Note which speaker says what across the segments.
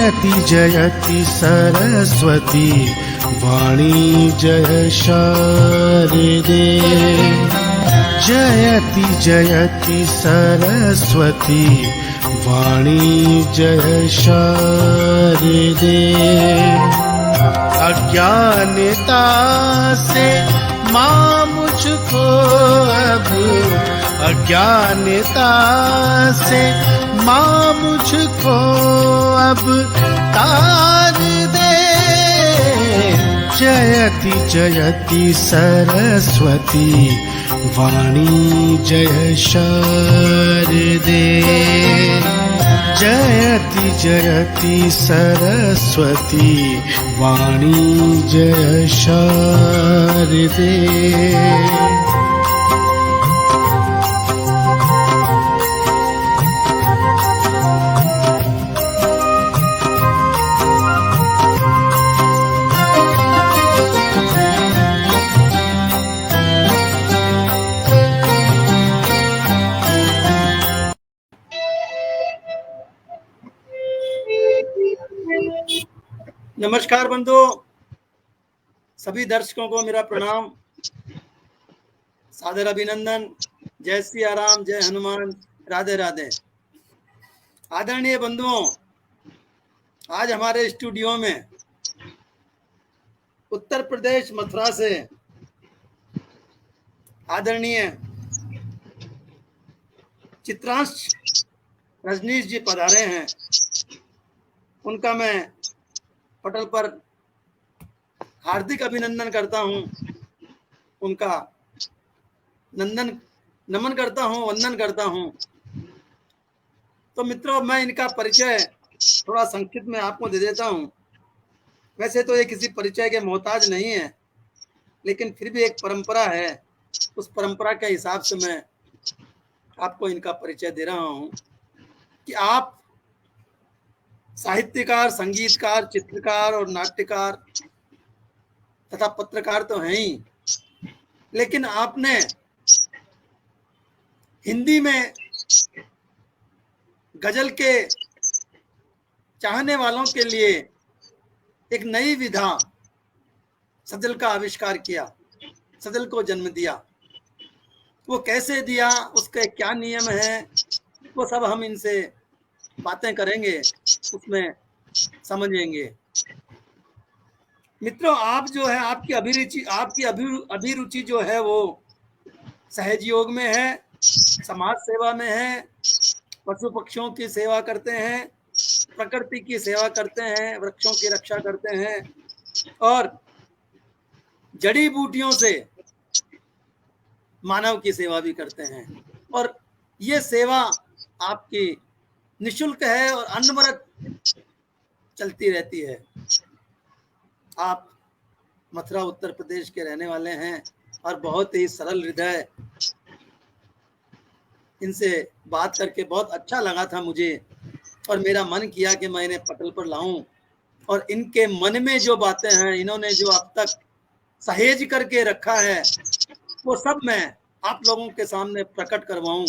Speaker 1: जयति सरस्वती वाणी जय शारदे। जयति जयति सरस्वती वाणी जय शारदे। अज्ञानता से माँ मुझको अब, अज्ञानता से माँ मुझको अब तार दे। जयति जयति सरस्वती वाणी जय शारदे। जयति जयति सरस्वती वाणी जय शारदे।
Speaker 2: नमस्कार बंधु, सभी दर्शकों को मेरा प्रणाम, सादर अभिनंदन। जय सिया राम, जय हनुमान, राधे राधे। आदरणीय बंधुओं, आज हमारे स्टूडियो में उत्तर प्रदेश मथुरा से आदरणीय चित्रांश रजनीश जी पधारे हैं। उनका मैं पटल पर हार्दिक अभिनंदन करता हूं, उनका नमन करता हूं, वंदन करता हूं। तो मित्रों, मैं इनका परिचय थोड़ा संक्षिप्त में आपको दे देता हूं। वैसे तो ये किसी परिचय के मोहताज नहीं है, लेकिन फिर भी एक परंपरा है, उस परंपरा के हिसाब से मैं आपको इनका परिचय दे रहा हूं कि आप साहित्यकार, संगीतकार, चित्रकार और नाट्यकार तथा पत्रकार तो हैं ही, लेकिन आपने हिंदी में गजल के चाहने वालों के लिए एक नई विधा सजल का आविष्कार किया, सजल को जन्म दिया। वो कैसे दिया, उसके क्या नियम है, वो सब हम इनसे बातें करेंगे, उसमें समझेंगे। मित्रों, आप जो है, आपकी अभिरुचि जो है वो सहज योग में है, समाज सेवा में है, पशु पक्षियों की सेवा करते हैं, प्रकृति की सेवा करते हैं, वृक्षों की रक्षा करते हैं और जड़ी बूटियों से मानव की सेवा भी करते हैं। और ये सेवा आपकी निशुल्क है और अनवरत चलती रहती है। आप मथुरा उत्तर प्रदेश के रहने वाले हैं और बहुत ही सरल हृदय। इनसे बात करके बहुत अच्छा लगा था मुझे और मेरा मन किया कि मैं इन्हें पटल पर लाऊं और इनके मन में जो बातें हैं, इन्होंने जो अब तक सहेज करके रखा है, वो सब मैं आप लोगों के सामने प्रकट करवाऊं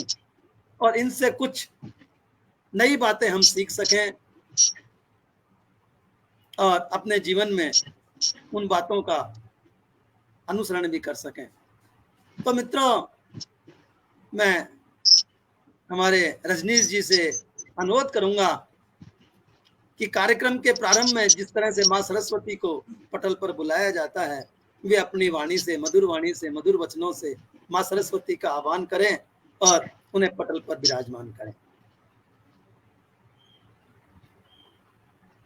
Speaker 2: और इनसे कुछ नई बातें हम सीख सकें और अपने जीवन में उन बातों का अनुसरण भी कर सकें। तो मित्रों, मैं हमारे रजनीश जी से अनुरोध करूंगा कि कार्यक्रम के प्रारंभ में जिस तरह से माँ सरस्वती को पटल पर बुलाया जाता है, वे अपनी वाणी से, मधुर वचनों से माँ सरस्वती का आह्वान करें और उन्हें पटल पर विराजमान करें।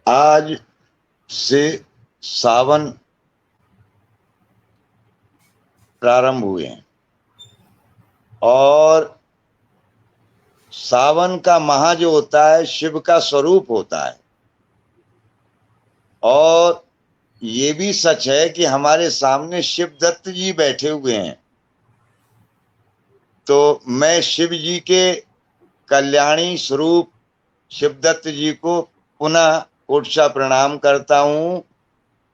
Speaker 3: आज से सावन प्रारंभ हुए हैं और सावन का माह जो होता है शिव का स्वरूप होता है। और ये भी सच है कि हमारे सामने शिवदत्त जी बैठे हुए हैं। तो मैं शिव जी के कल्याणी स्वरूप शिवदत्त जी को पुनः कोटि प्रणाम करता हूं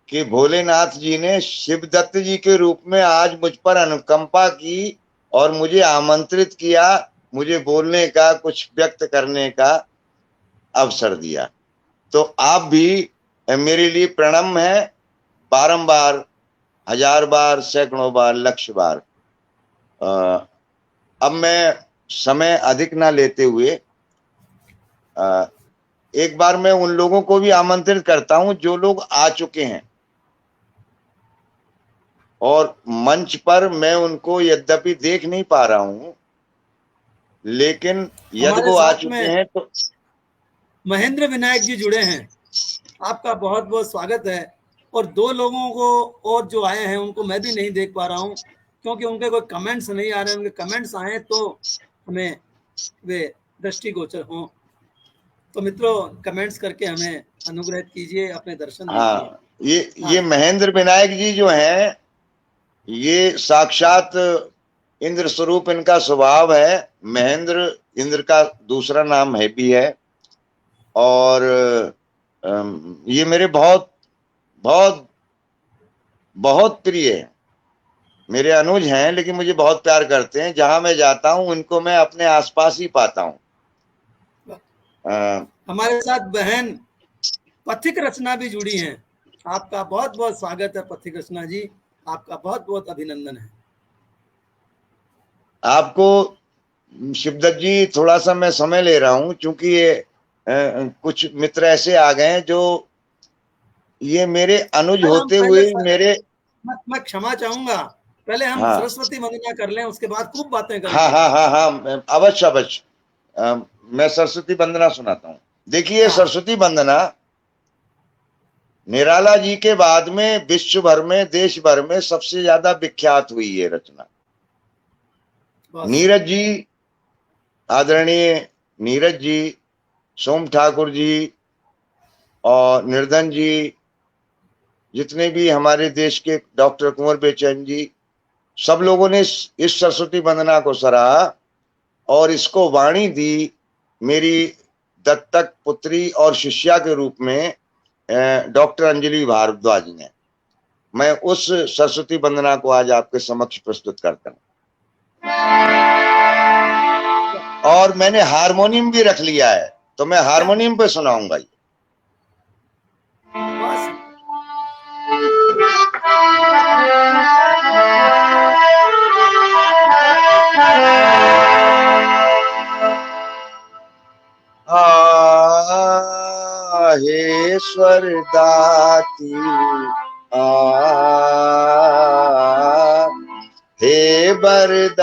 Speaker 3: कि भोलेनाथ जी ने शिवदत्त जी के रूप में आज मुझ पर अनुकंपा की और मुझे आमंत्रित किया, मुझे बोलने का, कुछ व्यक्त करने का अवसर दिया। तो आप भी मेरे लिए प्रणम है, बारंबार, 1000 बार, सैकड़ों बार, लक्ष बार। अब मैं समय अधिक ना लेते हुए एक बार मैं उन लोगों को भी आमंत्रित करता हूं जो लोग आ चुके हैं, और मंच पर मैं उनको यद्यपि देख नहीं पा रहा हूं, लेकिन यदि
Speaker 2: हमारे
Speaker 3: वो आ
Speaker 2: साथ
Speaker 3: चुके
Speaker 2: में
Speaker 3: हैं तो
Speaker 2: महेंद्र विनायक जी जुड़े हैं, आपका बहुत बहुत स्वागत है। और 2 लोगों को और जो आए हैं उनको मैं भी नहीं देख पा रहा हूं, क्योंकि उनके कोई कमेंट्स नहीं आ रहे हैं। उनके कमेंट्स आए तो हमें वे दृष्टिगोचर हों। तो मित्रों, कमेंट्स करके हमें अनुग्रहित कीजिए, अपने दर्शन दीजिए।
Speaker 3: हाँ, ये महेंद्र विनायक जी जो हैं, ये साक्षात इंद्र स्वरूप इनका स्वभाव है। महेंद्र इंद्र का दूसरा नाम है भी है, और ये मेरे बहुत बहुत बहुत प्रिय है, मेरे अनुज हैं, लेकिन मुझे बहुत प्यार करते हैं। जहां मैं जाता हूं इनको मैं अपने आसपास ही पाता हूं।
Speaker 2: हमारे साथ बहन पथिक रचना भी जुड़ी हैं। आपका बहुत बहुत स्वागत है पथिक रचना जी, आपका बहुत बहुत अभिनंदन है।
Speaker 3: आपको शिवदत्त जी, थोड़ा सा मैं समय ले रहा हूं, क्योंकि ये कुछ मित्र ऐसे आ गए हैं जो ये मेरे अनुज होते हुए मेरे।
Speaker 2: मैं क्षमा चाहूंगा, पहले हम
Speaker 3: हाँ
Speaker 2: सरस्वती वंदना कर लें, उसके बाद खूब बातें करेंगे।
Speaker 3: हाँ हाँ हाँ हाँ, अवश्य अवश्य। मैं सरस्वती वंदना सुनाता हूँ। देखिए,
Speaker 2: हाँ।
Speaker 3: सरस्वती वंदना निराला जी के बाद में विश्व भर में, देश भर में सबसे ज्यादा विख्यात हुई ये रचना। नीरज जी, आदरणीय नीरज जी, सोम ठाकुर जी और निर्धन जी, जितने भी हमारे देश के डॉक्टर कुंवर बेचैन जी, सब लोगों ने इस सरस्वती वंदना को सराहा और इसको वाणी दी मेरी दत्तक पुत्री और शिष्या के रूप में डॉक्टर अंजलि भारद्वाज ने। मैं उस सरस्वती वंदना को आज आपके समक्ष प्रस्तुत करता हूं, और मैंने हारमोनियम भी रख लिया है, तो मैं हारमोनियम पे सुनाऊंगा। हे स्वर दाती हे बरदातिया,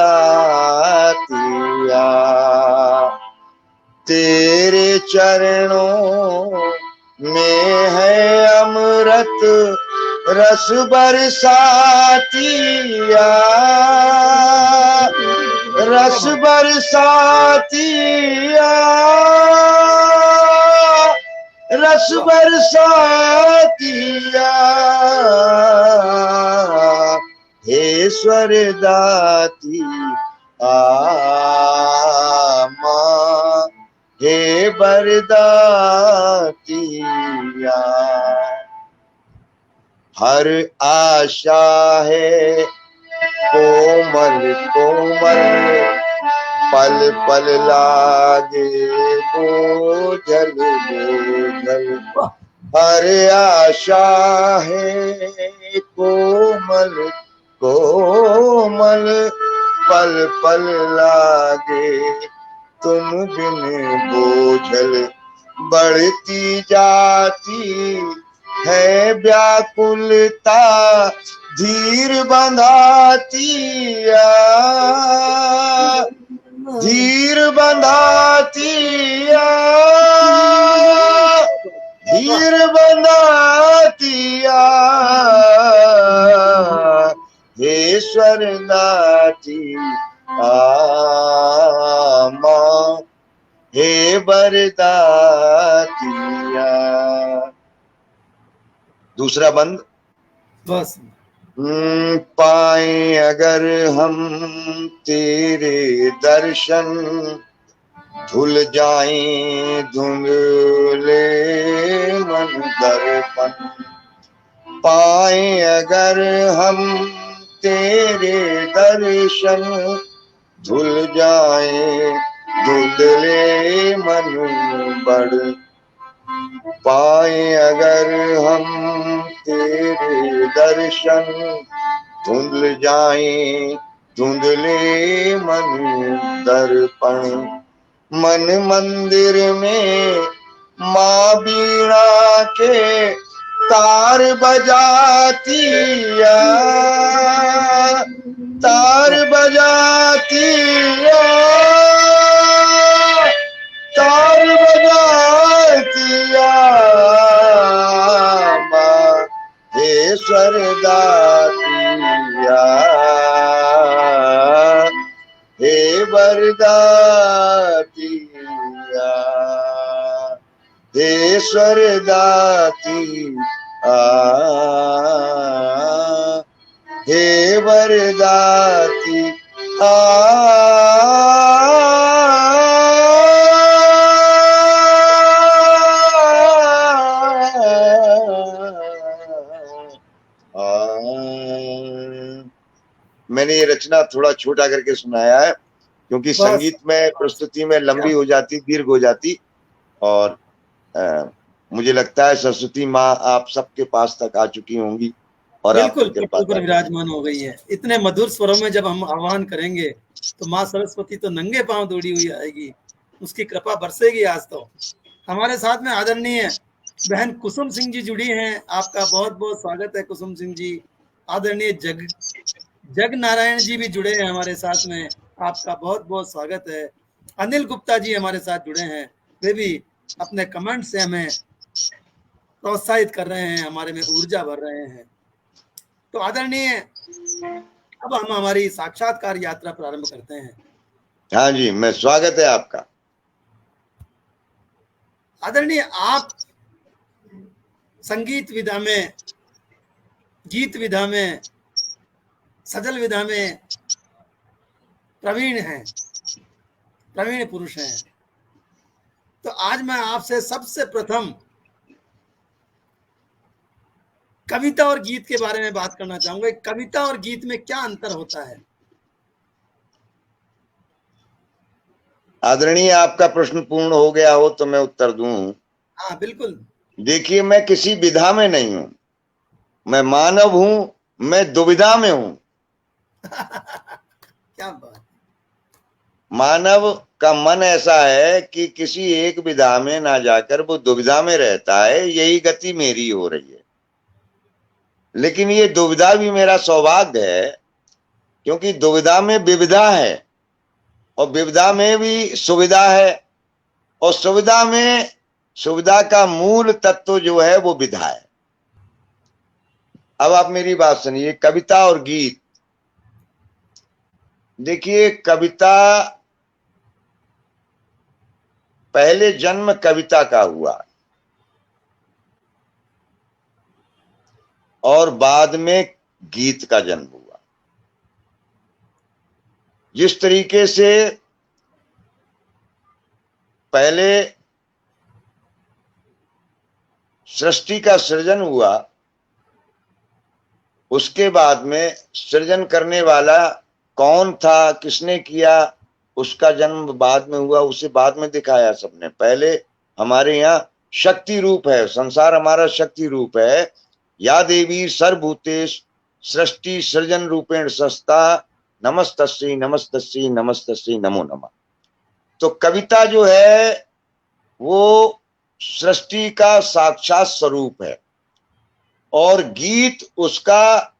Speaker 3: तेरे चरणों में है अमृत रस बरसातिया, रस बरसातिया, रस बरसातिया, हे स्वर दाती माँ, हे बरदातिया। हर आशा है कोमल कोमल, पल पल लागे बोझल बोझल। हर आशा है कोमल कोमल, पल पल लागे तुम बिन बोझल। बढ़ती जाती है व्याकुलता, धीर बंधातिया, धीर बंधातिया, धीर बंधातिया, हे स्वर दाती माँ, हे बरदातिया। दूसरा बंद।
Speaker 2: बस
Speaker 3: पाए अगर हम तेरे दर्शन, धुल जाएं धुंधले मन दर्पण। पाए अगर हम तेरे दर्शन, धुल जाएं धुंधले मन बड़ पाए अगर हम तेरे दर्शन, धुंधल जाए धुंधले मन दर्पण। मन मंदिर में माँ बीणा के तार बजातिया, तार बजातिया, तार बजातिया। माहेश्वर दातिया, हे वरदातिया, हे स्वरदाती हे वरदाती मैंने ये रचना थोड़ा छोटा करके सुनाया है, क्योंकि संगीत में प्रस्तुति में लंबी हो जाती, दीर्घ हो जाती, और मुझे लगता है सरस्वती माँ आप सबके पास तक आ चुकी होंगी और
Speaker 2: बिल्कुल ऊपर विराजमान हो गई है। इतने मधुर स्वरों में जब हम आह्वान करेंगे तो माँ सरस्वती तो नंगे पांव दौड़ी हुई आएगी, उसकी कृपा बरसेगी। आज तो हमारे साथ में आदरणीय बहन कुसुम सिंह जी जुड़ी हैं, आपका बहुत बहुत स्वागत है कुसुम सिंह जी। आदरणीय जग नारायण जी भी जुड़े हैं हमारे साथ में, आपका बहुत बहुत स्वागत है। अनिल गुप्ता जी हमारे साथ जुड़े हैं, वे भी अपने कमेंट से हमें प्रोत्साहित कर रहे हैं, हमारे में ऊर्जा भर रहे हैं। तो आदरणीय अब हम हमारी साक्षात्कार यात्रा प्रारंभ करते हैं।
Speaker 3: हाँ जी, मैं स्वागत है आपका।
Speaker 2: आदरणीय आप संगीत विधा में, गीत विधा में, सजल विधा में प्रवीण हैं, प्रवीण पुरुष हैं। तो आज मैं आपसे सबसे प्रथम कविता और गीत के बारे में बात करना चाहूंगा। कविता और गीत में क्या अंतर होता है?
Speaker 3: आदरणीय, आपका प्रश्न पूर्ण हो गया हो तो मैं उत्तर दूं।
Speaker 2: हाँ बिल्कुल।
Speaker 3: देखिए, मैं किसी विधा में नहीं हूं, मैं मानव हूं, मैं दुविधा में हूं।
Speaker 2: क्या बात।
Speaker 3: मानव का मन ऐसा है कि किसी एक विधा में ना जाकर वो दुविधा में रहता है, यही गति मेरी हो रही है। लेकिन ये दुविधा भी मेरा सौभाग्य है, क्योंकि दुविधा में विविधा है और विविधा में भी सुविधा है, और सुविधा में सुविधा का मूल तत्व जो है वो विधा है। अब आप मेरी बात सुनिए, कविता और गीत। देखिए, कविता, पहले जन्म कविता का हुआ और बाद में गीत का जन्म हुआ। जिस तरीके से पहले सृष्टि का सृजन हुआ, उसके बाद में सृजन करने वाला कौन था, किसने किया, उसका जन्म बाद में हुआ, उसे बाद में दिखाया सबने। पहले हमारे यहाँ शक्ति रूप है, संसार हमारा शक्ति रूप है। या देवी सर्वभूतेषु सृष्टि सृजन रूपेण सस्ता, नमस्तस्यै नमस्तस्यै नमस्तस्यै नमो नमः। तो कविता जो है वो सृष्टि का साक्षात स्वरूप है, और गीत उसका,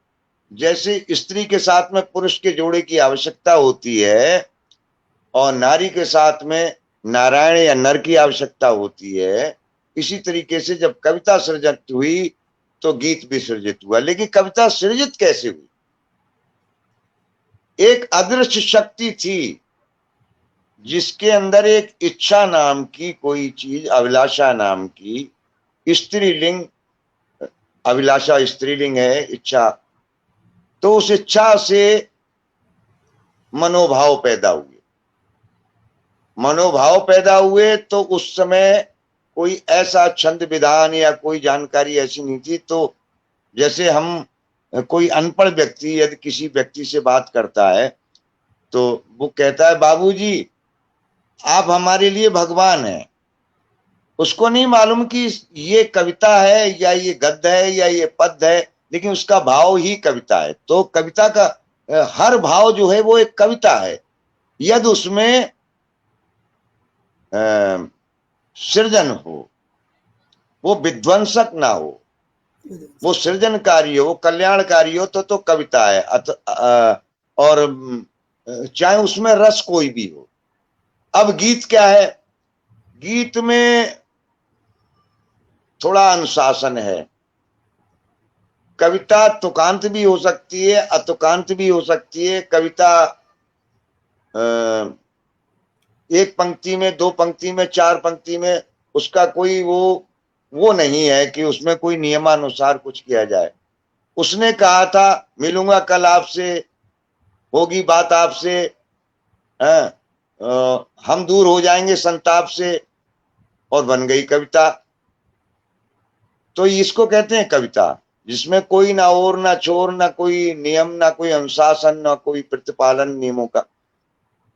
Speaker 3: जैसे स्त्री के साथ में पुरुष के जोड़े की आवश्यकता होती है और नारी के साथ में नारायण या नर की आवश्यकता होती है, इसी तरीके से जब कविता सृजित हुई तो गीत भी सृजित हुआ। लेकिन कविता सृजित कैसे हुई? एक अदृश्य शक्ति थी जिसके अंदर एक इच्छा नाम की कोई चीज, अभिलाषा नाम की, स्त्रीलिंग, अभिलाषा स्त्रीलिंग है, इच्छा, तो उस इच्छा से मनोभाव पैदा हुए। मनोभाव पैदा हुए तो उस समय कोई ऐसा छंद विधान या कोई जानकारी ऐसी नहीं थी। तो जैसे हम, कोई अनपढ़ व्यक्ति यदि किसी व्यक्ति से बात करता है तो वो कहता है, बाबूजी आप हमारे लिए भगवान हैं। उसको नहीं मालूम कि ये कविता है या ये गद्य है या ये पद्य है, लेकिन उसका भाव ही कविता है। तो कविता का हर भाव जो है वो एक कविता है, यदि उसमें सृजन हो, वो विध्वंसक ना हो, वो सृजनकारी हो, वो कल्याणकारी हो, तो कविता है। और चाहे उसमें रस कोई भी हो। अब गीत क्या है? गीत में थोड़ा अनुशासन है। कविता तुकांत भी हो सकती है, अतुकांत भी हो सकती है। कविता एक पंक्ति में, दो पंक्ति में, चार पंक्ति में, उसका कोई वो नहीं है कि उसमें कोई नियमानुसार कुछ किया जाए। उसने कहा था मिलूंगा कल आपसे, होगी बात आपसे, हम दूर हो जाएंगे संताप से, और बन गई कविता। तो इसको कहते हैं कविता, जिसमें कोई ना ओर ना छोर, ना कोई नियम, ना कोई अनुशासन, ना कोई प्रतिपालन नियमों का।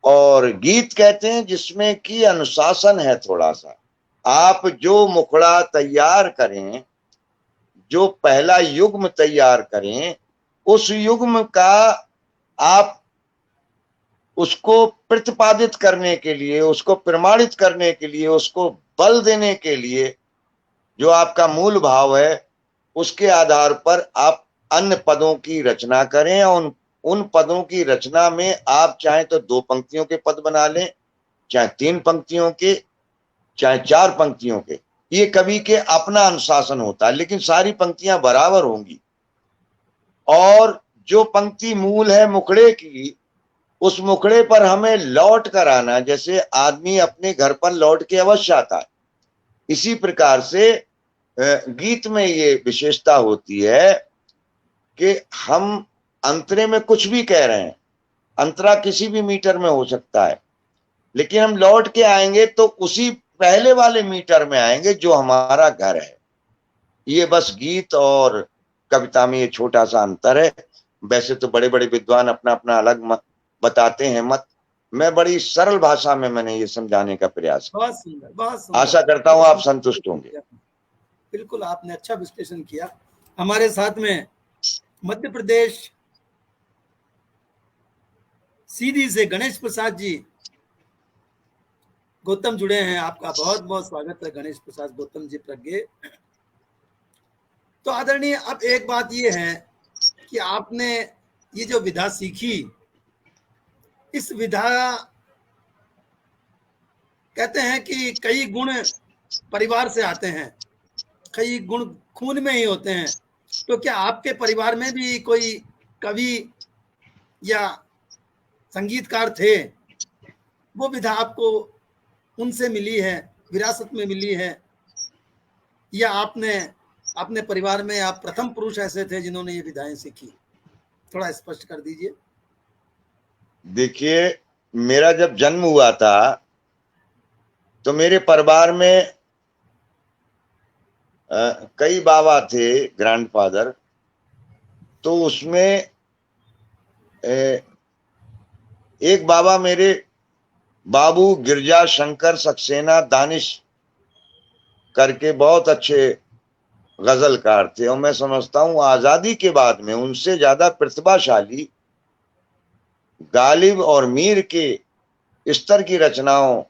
Speaker 3: और गीत कहते हैं जिसमें कि अनुशासन है थोड़ा सा। आप जो मुखड़ा तैयार करें, जो पहला युग्म तैयार करें, उस युग्म का आप उसको प्रतिपादित करने के लिए, उसको प्रमाणित करने के लिए, उसको बल देने के लिए, जो आपका मूल भाव है, उसके आधार पर आप अन्य पदों की रचना करें। और उन पदों की रचना में आप चाहे तो दो पंक्तियों के पद बना लें, चाहे तीन पंक्तियों के, चाहे चार पंक्तियों के। ये कवि के अपना अनुशासन होता है, लेकिन सारी पंक्तियां बराबर होंगी। और जो पंक्ति मूल है मुखड़े की, उस मुखड़े पर हमें लौट कर आना। जैसे आदमी अपने घर पर लौट के अवश्य आता है, इसी प्रकार से गीत में ये विशेषता होती है कि हम अंतरे में कुछ भी कह रहे हैं, अंतरा किसी भी मीटर में हो सकता है, लेकिन हम लौट के आएंगे तो उसी पहले वाले मीटर में आएंगे जो हमारा घर है। ये बस गीत और कविता में ये छोटा सा अंतर है। वैसे तो बड़े बड़े विद्वान अपना अपना अलग मत बताते हैं मत। मैं बड़ी सरल भाषा में मैंने ये समझाने का प्रयास किया।
Speaker 2: बहुत सुंदर, बहुत सुंदर।
Speaker 3: आशा करता हूं आप संतुष्ट होंगे।
Speaker 2: बिल्कुल, आपने अच्छा विश्लेषण किया। हमारे साथ में मध्य प्रदेश सीधी से गणेश प्रसाद जी गौतम जुड़े हैं। आपका बहुत बहुत स्वागत है गणेश प्रसाद गौतम जी प्रज्ञे। तो आदरणीय, अब एक बात ये है कि आपने ये जो विधा सीखी, इस विधा कहते हैं कि कई गुण परिवार से आते हैं, कई गुण खून में ही होते हैं। तो क्या आपके परिवार में भी कोई कवि या संगीतकार थे? वो विधा आपको उनसे मिली है, विरासत में मिली है, या आपने अपने परिवार में आप प्रथम पुरुष ऐसे थे जिन्होंने ये विधाएं सीखी? थोड़ा स्पष्ट कर दीजिए।
Speaker 3: देखिए, मेरा जब जन्म हुआ था तो मेरे परिवार में कई बाबा थे, ग्रैंडफादर। तो उसमें एक बाबा मेरे बाबू गिरजा शंकर सक्सेना दानिश करके बहुत अच्छे गजलकार थे, और मैं समझता हूं आजादी के बाद में उनसे ज्यादा प्रतिभाशाली गालिब और मीर के स्तर की रचनाओं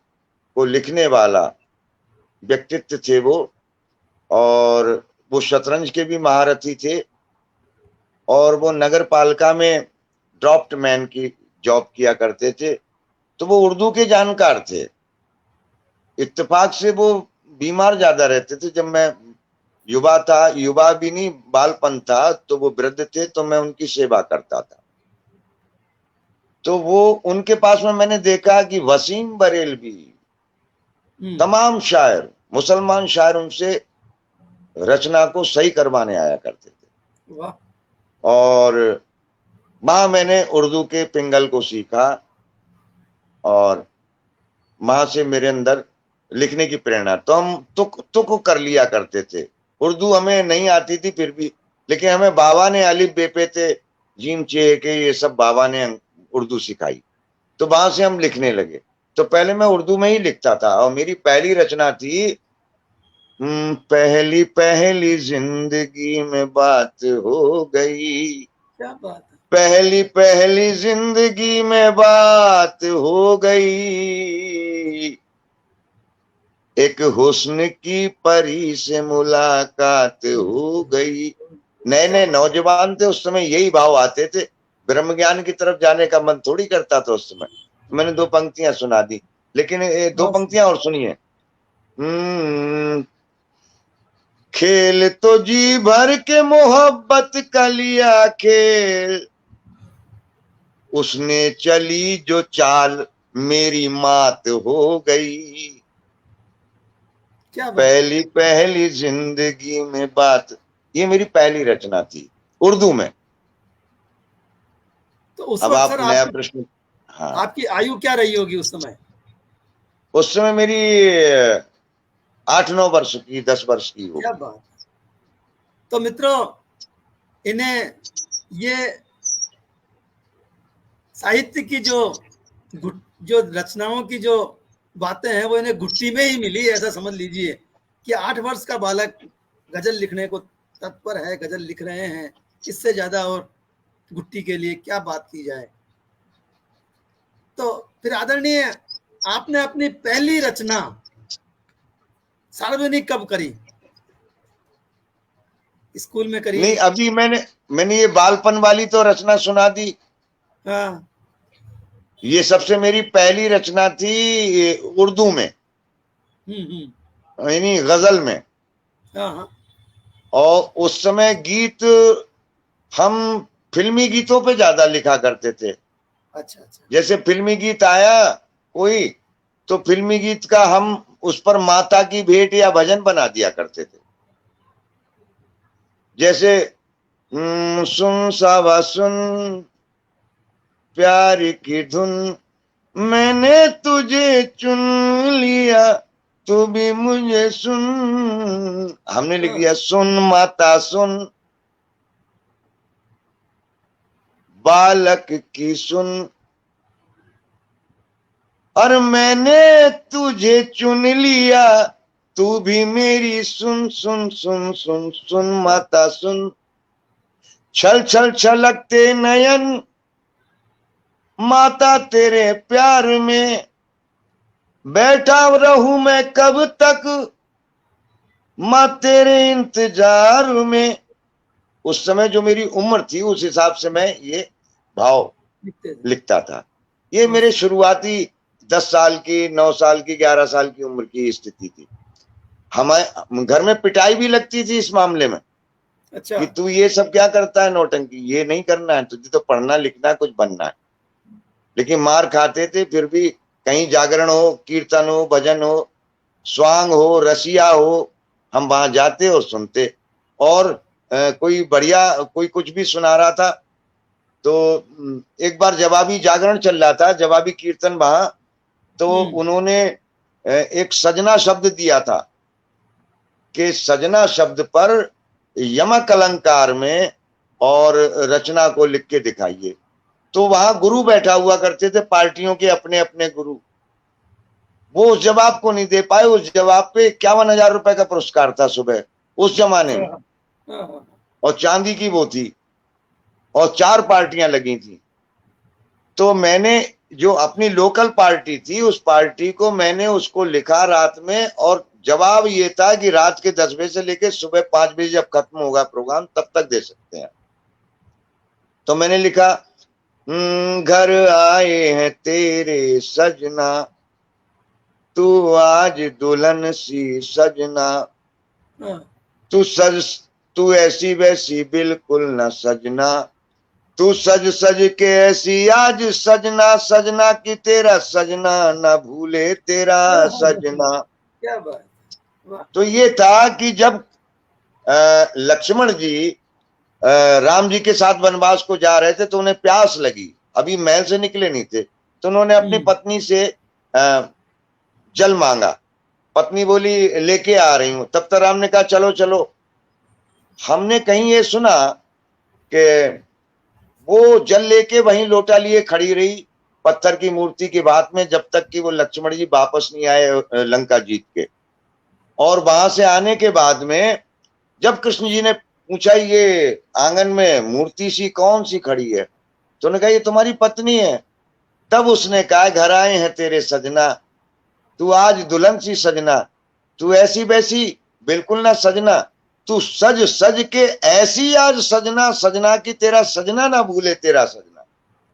Speaker 3: को लिखने वाला व्यक्तित्व थे वो। और वो शतरंज के भी महारथी थे, और वो नगर पालिका में ड्रॉफ्ट मैन की जॉब किया करते थे। तो वो उर्दू के जानकार थे। इत्तेफाक से वो बीमार ज्यादा रहते थे। जब मैं युवा था, युवा भी नहीं बालपन था, तो वो वृद्ध थे, तो मैं उनकी सेवा करता था। तो वो उनके पास में मैंने देखा कि वसीम बरेलवी तमाम शायर, मुसलमान शायर उनसे रचना को सही करवाने आया करते थे।
Speaker 2: वाह।
Speaker 3: और वहां मैंने उर्दू के पिंगल को सीखा, और वहां से मेरे अंदर लिखने की प्रेरणा। तो हम तुक कर लिया करते थे। उर्दू हमें नहीं आती थी फिर भी, लेकिन हमें बाबा ने अलिफ बेपे थे, जीम चे के, ये सब बाबा ने उर्दू सिखाई। तो वहां से हम लिखने लगे। तो पहले मैं उर्दू में ही लिखता था, और मेरी पहली रचना थी पहली पहली जिंदगी में बात हो गई,
Speaker 2: क्या बात है।
Speaker 3: पहली पहली जिंदगी में बात हो गई, एक हुस्न की परी से मुलाकात हो गई। नए नए नौजवान थे उस समय, यही भाव आते थे। ब्रह्म ज्ञान की तरफ जाने का मन थोड़ी करता था उस समय। मैंने दो पंक्तियां सुना दी, लेकिन दो पंक्तियां और सुनिए। खेल तो जी भर के मोहब्बत का लिया खेल, उसने चली जो चाल मेरी मात हो गई,
Speaker 2: क्या बात।
Speaker 3: पहली पहली जिंदगी में बात। ये मेरी पहली रचना थी उर्दू में।
Speaker 2: तो उस
Speaker 3: अब
Speaker 2: वक्त
Speaker 3: आप
Speaker 2: सर
Speaker 3: नया
Speaker 2: आपकी
Speaker 3: प्रश्न। हाँ,
Speaker 2: आपकी आयु क्या रही होगी उस समय?
Speaker 3: उस समय मेरी 8-9 वर्ष की, 10 वर्ष की
Speaker 2: क्या
Speaker 3: होगी।
Speaker 2: बात। तो मित्रों, इन्हें ये साहित्य की जो रचनाओं की जो बातें हैं वो इन्हें घुट्टी में ही मिली, ऐसा समझ लीजिए कि 8 वर्ष का बालक गजल लिखने को तत्पर है, गजल लिख रहे हैं। इससे ज्यादा और घुट्टी के लिए क्या बात की जाए। तो फिर आदरणीय, आपने अपनी पहली रचना सार्वजनिक कब करी? स्कूल में करी?
Speaker 3: नहीं, अभी मैंने ये बालपन वाली तो रचना सुना दी।
Speaker 2: हाँ।
Speaker 3: ये सबसे मेरी पहली रचना थी उर्दू में, यानी गजल में।
Speaker 2: हाँ हाँ।
Speaker 3: और उस समय गीत हम फिल्मी गीतों पे ज्यादा लिखा करते थे।
Speaker 2: अच्छा अच्छा।
Speaker 3: जैसे फिल्मी गीत आया कोई, तो फिल्मी गीत का हम उस पर माता की भेंट या भजन बना दिया करते थे। जैसे सुन सावा सुन प्यार की धुन, मैंने तुझे चुन लिया तू भी मुझे सुन। हमने लिख दिया सुन माता सुन, बालक की सुन, और मैंने तुझे चुन लिया तू भी मेरी सुन सुन सुन सुन सुन माता सुन। छल छल छलकते नयन माता तेरे प्यार में, बैठा रहूं मैं कब तक माँ तेरे इंतजार में। उस समय जो मेरी उम्र थी उस हिसाब से मैं ये भाव लिखता था। ये मेरे शुरुआती 10 साल की, 9 साल की, 11 साल की उम्र की स्थिति थी। हमारे घर में पिटाई भी लगती थी इस मामले में।
Speaker 2: अच्छा।
Speaker 3: कि तू ये सब क्या करता है नौटंकी, ये नहीं करना है, तुझे तो पढ़ना लिखना है, कुछ बनना है। लेकिन मार खाते थे फिर भी, कहीं जागरण हो, कीर्तन हो, भजन हो, स्वांग हो, रसिया हो, हम वहां जाते और सुनते। और कोई बढ़िया, कोई कुछ भी सुना रहा था तो एक बार जवाबी जागरण चल रहा था, जवाबी कीर्तन वहां, तो उन्होंने एक सजना शब्द दिया था कि सजना शब्द पर यमक अलंकार में और रचना को लिख के दिखाइए। तो वहां गुरु बैठा हुआ करते थे, पार्टियों के अपने अपने गुरु। वो उस जवाब को नहीं दे पाए। उस जवाब पे 51,000 रुपए का पुरस्कार था सुबह उस जमाने में, और चांदी की वो थी, और 4 पार्टियां लगी थी। तो मैंने जो अपनी लोकल पार्टी थी उस पार्टी को मैंने उसको लिखा रात में, और जवाब ये था कि रात के 10 बजे से लेकर सुबह 5 बजे जब खत्म होगा प्रोग्राम तब तक दे सकते हैं। तो मैंने लिखा, घर आए हैं तेरे सजना, तू आज दुल्हन सी सजना, तू ऐसी वैसी बिल्कुल न सजना, तू सज सज के ऐसी आज सजना, सजना की तेरा सजना न भूले तेरा सजना।
Speaker 2: क्या बात।
Speaker 3: तो ये था कि जब लक्ष्मण जी राम जी के साथ वनवास को जा रहे थे तो उन्हें प्यास लगी, अभी महल से निकले नहीं थे, तो उन्होंने अपनी पत्नी से जल मांगा। पत्नी बोली लेके आ रही हूं। तब तक राम ने कहा चलो चलो। हमने कहीं ये सुना कि वो जल लेके वहीं लोटा लिए खड़ी रही पत्थर की मूर्ति की बात में, जब तक कि वो लक्ष्मण जी वापस नहीं आए लंका जीत के। और वहां से आने के बाद में जब कृष्ण जी ने पूछा ये आंगन में मूर्ति सी कौन सी खड़ी है, तो उन्होंने कहा ये तुम्हारी पत्नी है। तब उसने कहा घर आए हैं तेरे सजना, तू आज दुल्हन सी सजना, तू ऐसी वैसी बिल्कुल ना सजना, तू सज सज के ऐसी आज सजना, सजना की तेरा सजना ना भूले तेरा सजना।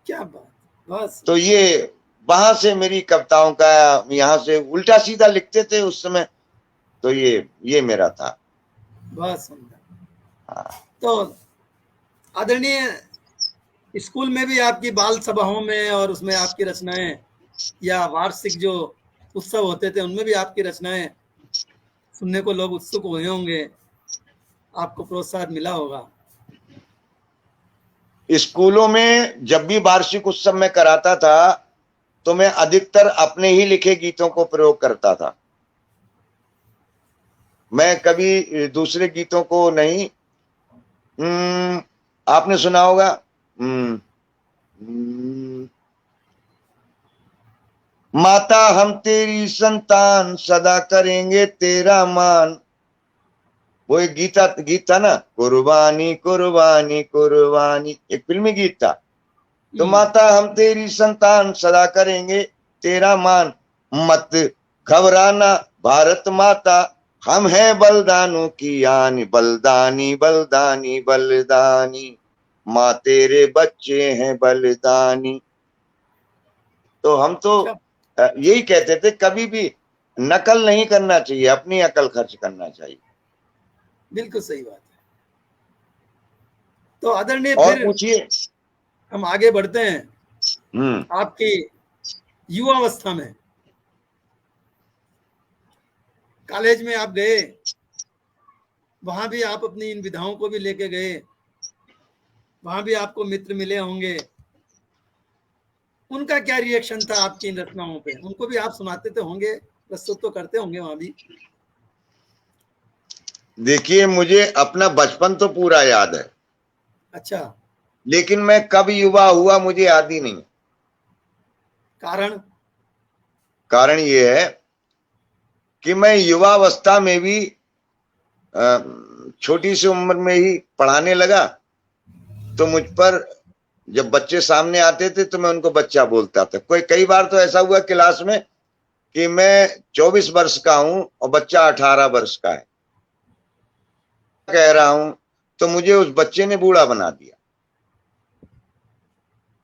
Speaker 2: क्या बात, बस
Speaker 3: तो ये वहां से मेरी कविताओं का, यहाँ से उल्टा सीधा लिखते थे उस समय, तो ये मेरा था।
Speaker 2: बहुत सुंदर। तो आदरणीय, स्कूल में भी आपकी बाल सभाओं में और उसमें आपकी रचनाएं, या वार्षिक जो उत्सव होते थे उनमें भी आपकी रचनाएं सुनने को लोग उत्सुक हुए होंगे, आपको प्रोत्साहन मिला होगा।
Speaker 3: स्कूलों में जब भी वार्षिक उत्सव में कराता था तो मैं अधिकतर अपने ही लिखे गीतों को प्रयोग करता था, मैं कभी दूसरे गीतों को नहीं। आपने सुना होगा माता हम तेरी संतान सदा करेंगे तेरा मान, वो एक गीत था ना, कुर्बानी कुर्बानी कुर्बानी, एक फिल्मी गीत था। तो माता हम तेरी संतान सदा करेंगे तेरा मान, मत घबराना भारत माता, हम हैं बलिदानों की आन, बलिदानी बलिदानी बलिदानी, माँ तेरे बच्चे हैं बलिदानी। तो हम तो यही कहते थे, कभी भी नकल नहीं करना चाहिए, अपनी अकल खर्च करना चाहिए।
Speaker 2: बिल्कुल सही बात है। तो आदरणीय,
Speaker 3: और
Speaker 2: फिर
Speaker 3: पूछिए,
Speaker 2: हम आगे बढ़ते हैं। आपकी युवावस्था में कॉलेज में आप गए, वहां भी आप अपनी इन विधाओं को भी लेके गए, वहां भी आपको मित्र मिले होंगे, उनका क्या रिएक्शन था आपकी इन रचनाओं पे? उनको भी आप सुनाते तो होंगे, प्रस्तुत तो करते होंगे वहां भी।
Speaker 3: देखिए मुझे अपना बचपन तो पूरा याद है,
Speaker 2: अच्छा,
Speaker 3: लेकिन मैं कब युवा हुआ मुझे याद ही नहीं। कारण ये है कि मैं युवावस्था में भी छोटी सी उम्र में ही पढ़ाने लगा, तो मुझ पर जब बच्चे सामने आते थे तो मैं उनको बच्चा बोलता था। कई बार तो ऐसा हुआ क्लास में कि मैं 24 वर्ष का हूं और बच्चा 18 वर्ष का है, कह रहा हूं तो मुझे उस बच्चे ने बूढ़ा बना दिया।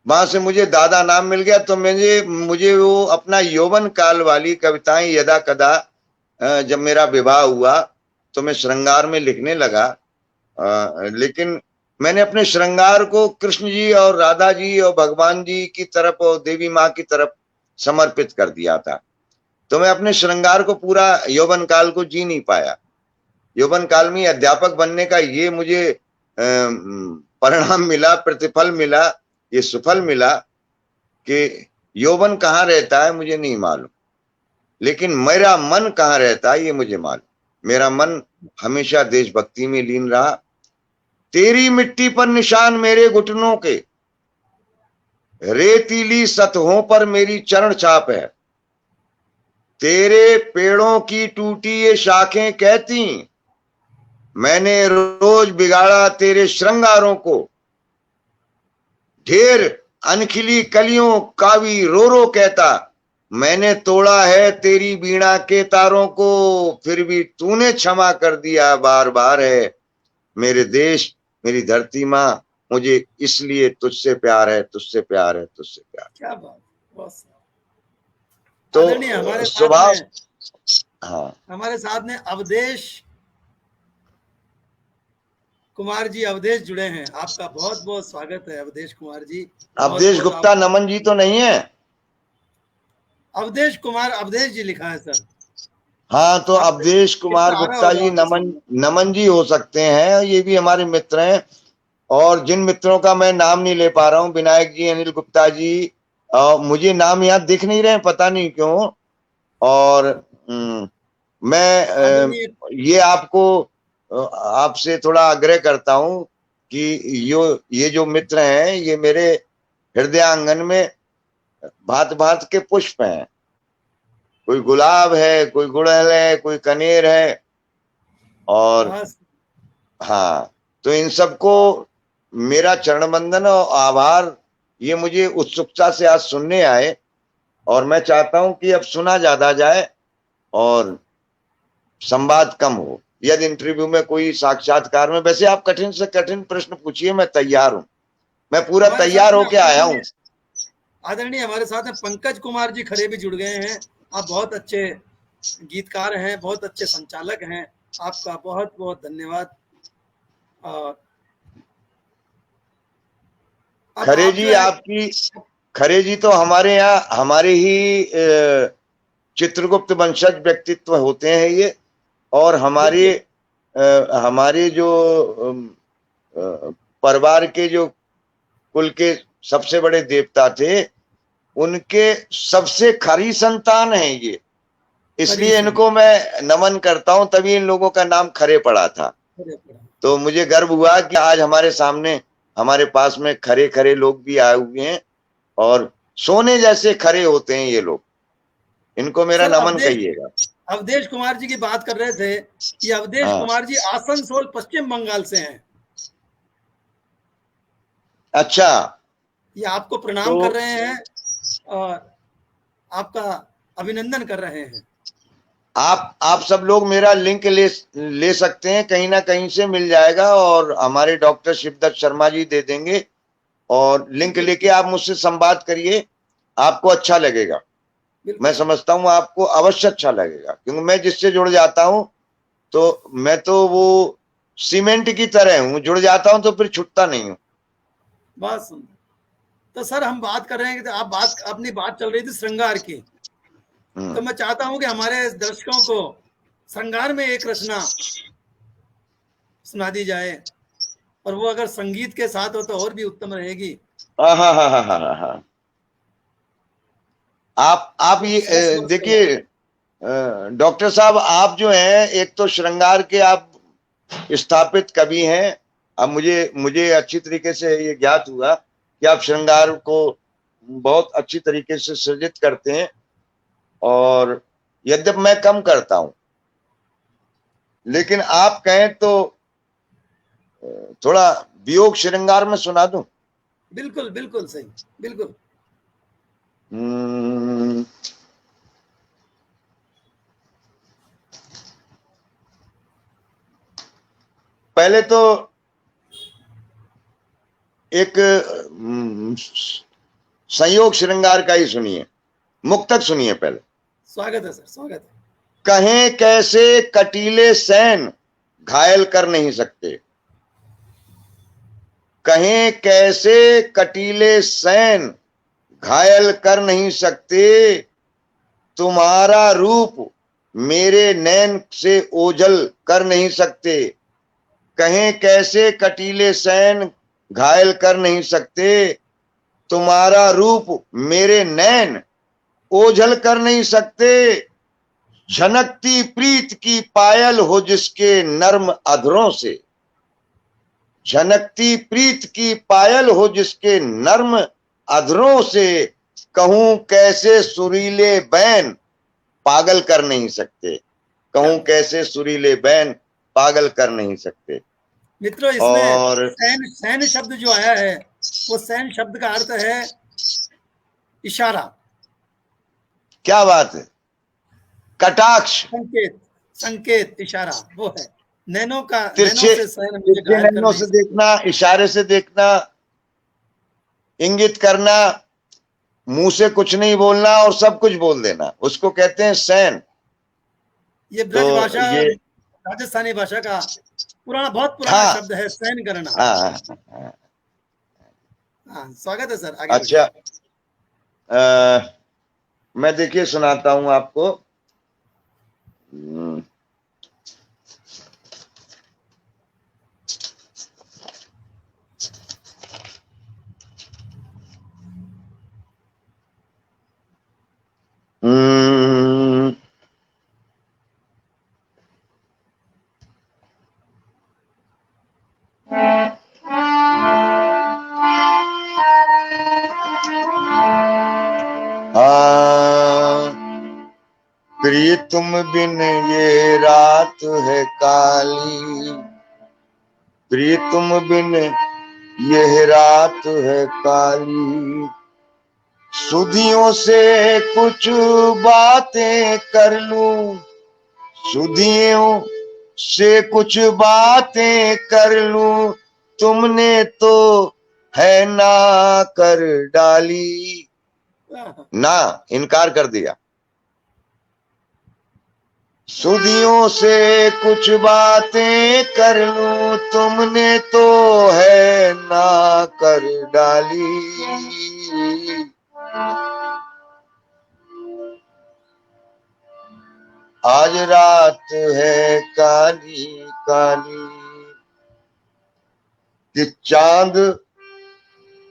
Speaker 3: वहां से मुझे दादा नाम मिल गया, तो मुझे वो अपना यौवन काल वाली कविताएं यदा कदा, जब मेरा विवाह हुआ तो मैं श्रृंगार में लिखने लगा, लेकिन मैंने अपने श्रृंगार को कृष्ण जी और राधा जी और भगवान जी की तरफ और देवी माँ की तरफ समर्पित कर दिया था। तो मैं अपने श्रृंगार को पूरा यौवन काल को जी नहीं पाया। यौवन काल में अध्यापक बनने का ये मुझे परिणाम मिला, प्रतिफल मिला, ये सुफल मिला कि यौवन कहाँ रहता है मुझे नहीं मालूम, लेकिन मेरा मन कहाँ रहता है ये मुझे मालूम। मेरा मन हमेशा देशभक्ति में लीन रहा। तेरी मिट्टी पर निशान मेरे घुटनों के, रेतीली सतहों पर मेरी चरण छाप है, तेरे पेड़ों की टूटी ये शाखें कहती मैंने रोज बिगाड़ा तेरे श्रृंगारों को, ढेर अनखिली कलियों का भी रो रो कहता मैंने तोड़ा है तेरी वीणा के तारों को, फिर भी तूने क्षमा कर दिया बार बार है। मेरे देश मेरी धरती माँ, मुझे इसलिए तुझसे प्यार है, तुझसे प्यार है, तुझसे प्यार।
Speaker 2: क्या बात, बहुत
Speaker 3: तो
Speaker 2: हमारे
Speaker 3: स्वभाव,
Speaker 2: हाँ, हमारे साथ में अवधेश कुमार जी, अवधेश जुड़े हैं। आपका बहुत बहुत स्वागत है अवधेश कुमार जी।
Speaker 3: अवधेश गुप्ता नमन जी तो नहीं है?
Speaker 2: अवधेश कुमार, अवधेश जी लिखा है सर।
Speaker 3: हाँ, तो अवधेश कुमार गुप्ता जी नमन जी हो सकते हैं, ये भी हमारे मित्र हैं। और जिन मित्रों का मैं नाम नहीं ले पा रहा हूँ, विनायक जी, अनिल गुप्ता जी, मुझे नाम यहाँ दिख नहीं रहे, पता नहीं क्यों। और मैं ये आपसे थोड़ा आग्रह करता हूँ कि ये जो मित्र हैं ये मेरे हृदय आंगन में भांत भांत के पुष्प हैं। कोई गुलाब है, कोई गुड़हल है, कोई कनेर है। और
Speaker 2: बस
Speaker 3: हाँ, तो इन सबको मेरा चरण बंदन और आभार। ये मुझे उत्सुकता से आज सुनने आए, और मैं चाहता हूं कि अब सुना ज्यादा जाए और संवाद कम हो। यदि इंटरव्यू में कोई साक्षात्कार में, वैसे आप कठिन से कठिन प्रश्न पूछिए, मैं तैयार हूं, मैं पूरा
Speaker 2: हमारे साथ
Speaker 3: तैयार
Speaker 2: में
Speaker 3: होके आया हूं।
Speaker 2: आदरणीय हमारे साथ में पंकज कुमार जी खरे भी जुड़ गए हैं। आप बहुत अच्छे गीतकार हैं, बहुत अच्छे संचालक हैं, आपका बहुत बहुत धन्यवाद। और अब
Speaker 3: खरे
Speaker 2: आप जो
Speaker 3: जी
Speaker 2: है,
Speaker 3: आपकी, खरे जी तो हमारे यहाँ हमारे ही चित्रगुप्त वंशज व्यक्तित्व होते हैं ये। और हमारे
Speaker 2: बिल्कुल
Speaker 3: हमारे जो परिवार के जो कुल के सबसे बड़े देवता थे, उनके सबसे खरी संतान है ये।
Speaker 2: खरी
Speaker 3: इसलिए
Speaker 2: सन
Speaker 3: इनको मैं नमन करता हूं, तभी इन लोगों का नाम खरे पड़ा था।
Speaker 2: खरे पड़ा।
Speaker 3: तो मुझे गर्व हुआ कि आज हमारे सामने, हमारे पास में खरे खरे लोग भी आए हुए हैं, और सोने जैसे खरे होते हैं ये लोग। इनको मेरा
Speaker 2: सर
Speaker 3: नमन कहिएगा।
Speaker 2: अवधेश कुमार जी की बात कर रहे थे कि अवधेश
Speaker 3: हाँ,
Speaker 2: कुमार जी आसनसोल पश्चिम बंगाल से हैं।
Speaker 3: अच्छा।
Speaker 2: ये आपको प्रणाम
Speaker 3: तो
Speaker 2: कर रहे हैं और आपका अभिनंदन कर रहे हैं।
Speaker 3: आप सब लोग मेरा लिंक ले सकते हैं, कहीं ना कहीं से मिल जाएगा, और हमारे डॉक्टर शिवदत्त शर्मा जी दे देंगे। और लिंक
Speaker 2: बिल्कुल
Speaker 3: लेके आप मुझसे संवाद करिए, आपको अच्छा लगेगा। मैं
Speaker 2: बिल्कुल
Speaker 3: समझता हूँ आपको अवश्य अच्छा लगेगा, क्योंकि मैं जिससे जुड़ जाता हूँ, तो मैं तो वो सीमेंट की तरह हूँ, जुड़ जाता हूँ तो फिर छूटता नहीं हूँ।
Speaker 2: बात सुन। तो सर हम बात कर रहे हैं कि आप बात, अपनी बात चल रही थी श्रृंगार की।
Speaker 3: हम्म।
Speaker 2: तो मैं चाहता हूं कि हमारे दर्शकों को श्रृंगार में एक रचना सुना दी जाए, और वो अगर संगीत के साथ हो तो और भी उत्तम रहेगी।
Speaker 3: हाँ हाँ हाँ हाँ हाँ हाँ। आप
Speaker 2: तो
Speaker 3: ये
Speaker 2: बस बस करें।
Speaker 3: देखिए, डॉक्टर साहब, आप जो हैं, एक तो श्रृंगार के आप स्थापित कवि हैं। अब मुझे मुझे अच्छी तरीके से ये ज्ञात हुआ कि आप श्रृंगार को बहुत अच्छी तरीके से सृजित करते हैं, और यद्यपि मैं कम करता हूं, लेकिन आप कहें तो थोड़ा वियोग श्रृंगार में सुना दूं।
Speaker 2: बिल्कुल बिल्कुल सही, बिल्कुल।
Speaker 3: हम्म, पहले तो एक संयोग श्रृंगार का ही सुनिए, मुक्तक सुनिए पहले।
Speaker 2: स्वागत है सर, स्वागत है।
Speaker 3: कहें कैसे कटीले सैन घायल कर नहीं सकते, कहें कैसे कटीले सैन घायल कर नहीं सकते, तुम्हारा रूप मेरे नैन से ओझल कर नहीं सकते। कहें कैसे कटीले सैन घायल कर नहीं सकते, तुम्हारा रूप मेरे नैन ओझल कर नहीं सकते। झनकती प्रीत की पायल हो जिसके नर्म अधरों से, झनकती प्रीत की पायल हो जिसके नर्म अधरों से, कहूं कैसे सुरीले बैन पागल कर नहीं सकते, कहूं कैसे सुरीले बैन पागल कर नहीं सकते।
Speaker 2: मित्रों, इसमें
Speaker 3: और
Speaker 2: सैन सैन शब्द जो आया है, वो सैन शब्द का अर्थ है इशारा,
Speaker 3: क्या बात है, कटाक्ष,
Speaker 2: संकेत, संकेत, इशारा वो है। नैनों का, नैनों
Speaker 3: तिरछे
Speaker 2: से सैन मुझे
Speaker 3: तिरछे
Speaker 2: घायल कर
Speaker 3: नैनों
Speaker 2: नहीं
Speaker 3: से
Speaker 2: सकता।
Speaker 3: देखना, इशारे से देखना, इंगित करना, मुंह से कुछ नहीं बोलना और सब कुछ बोल देना, उसको कहते हैं सैन।
Speaker 2: ये
Speaker 3: तो
Speaker 2: ब्रज भाषा,
Speaker 3: ये,
Speaker 2: राजस्थानी भाषा का पुराना, बहुत पुराना
Speaker 3: हाँ
Speaker 2: शब्द है सैन करना।
Speaker 3: हाँ हाँ।
Speaker 2: हाँ, स्वागत है सर, आगे
Speaker 3: अच्छा,
Speaker 2: बढ़िए।
Speaker 3: मैं देखिए सुनाता हूं आपको। हम्म, हम्म, हाँ, तुम बिन ये रात है काली, प्रिय तुम बिन यह रात है काली। सुधियों से कुछ बातें कर लूं, सुधियों से कुछ बातें कर लूं, तुमने तो है ना कर डाली। ना, इनकार कर दिया। सुधियों से कुछ बातें कर लूं, तुमने तो है ना कर डाली। आज रात है काली काली, कि चांद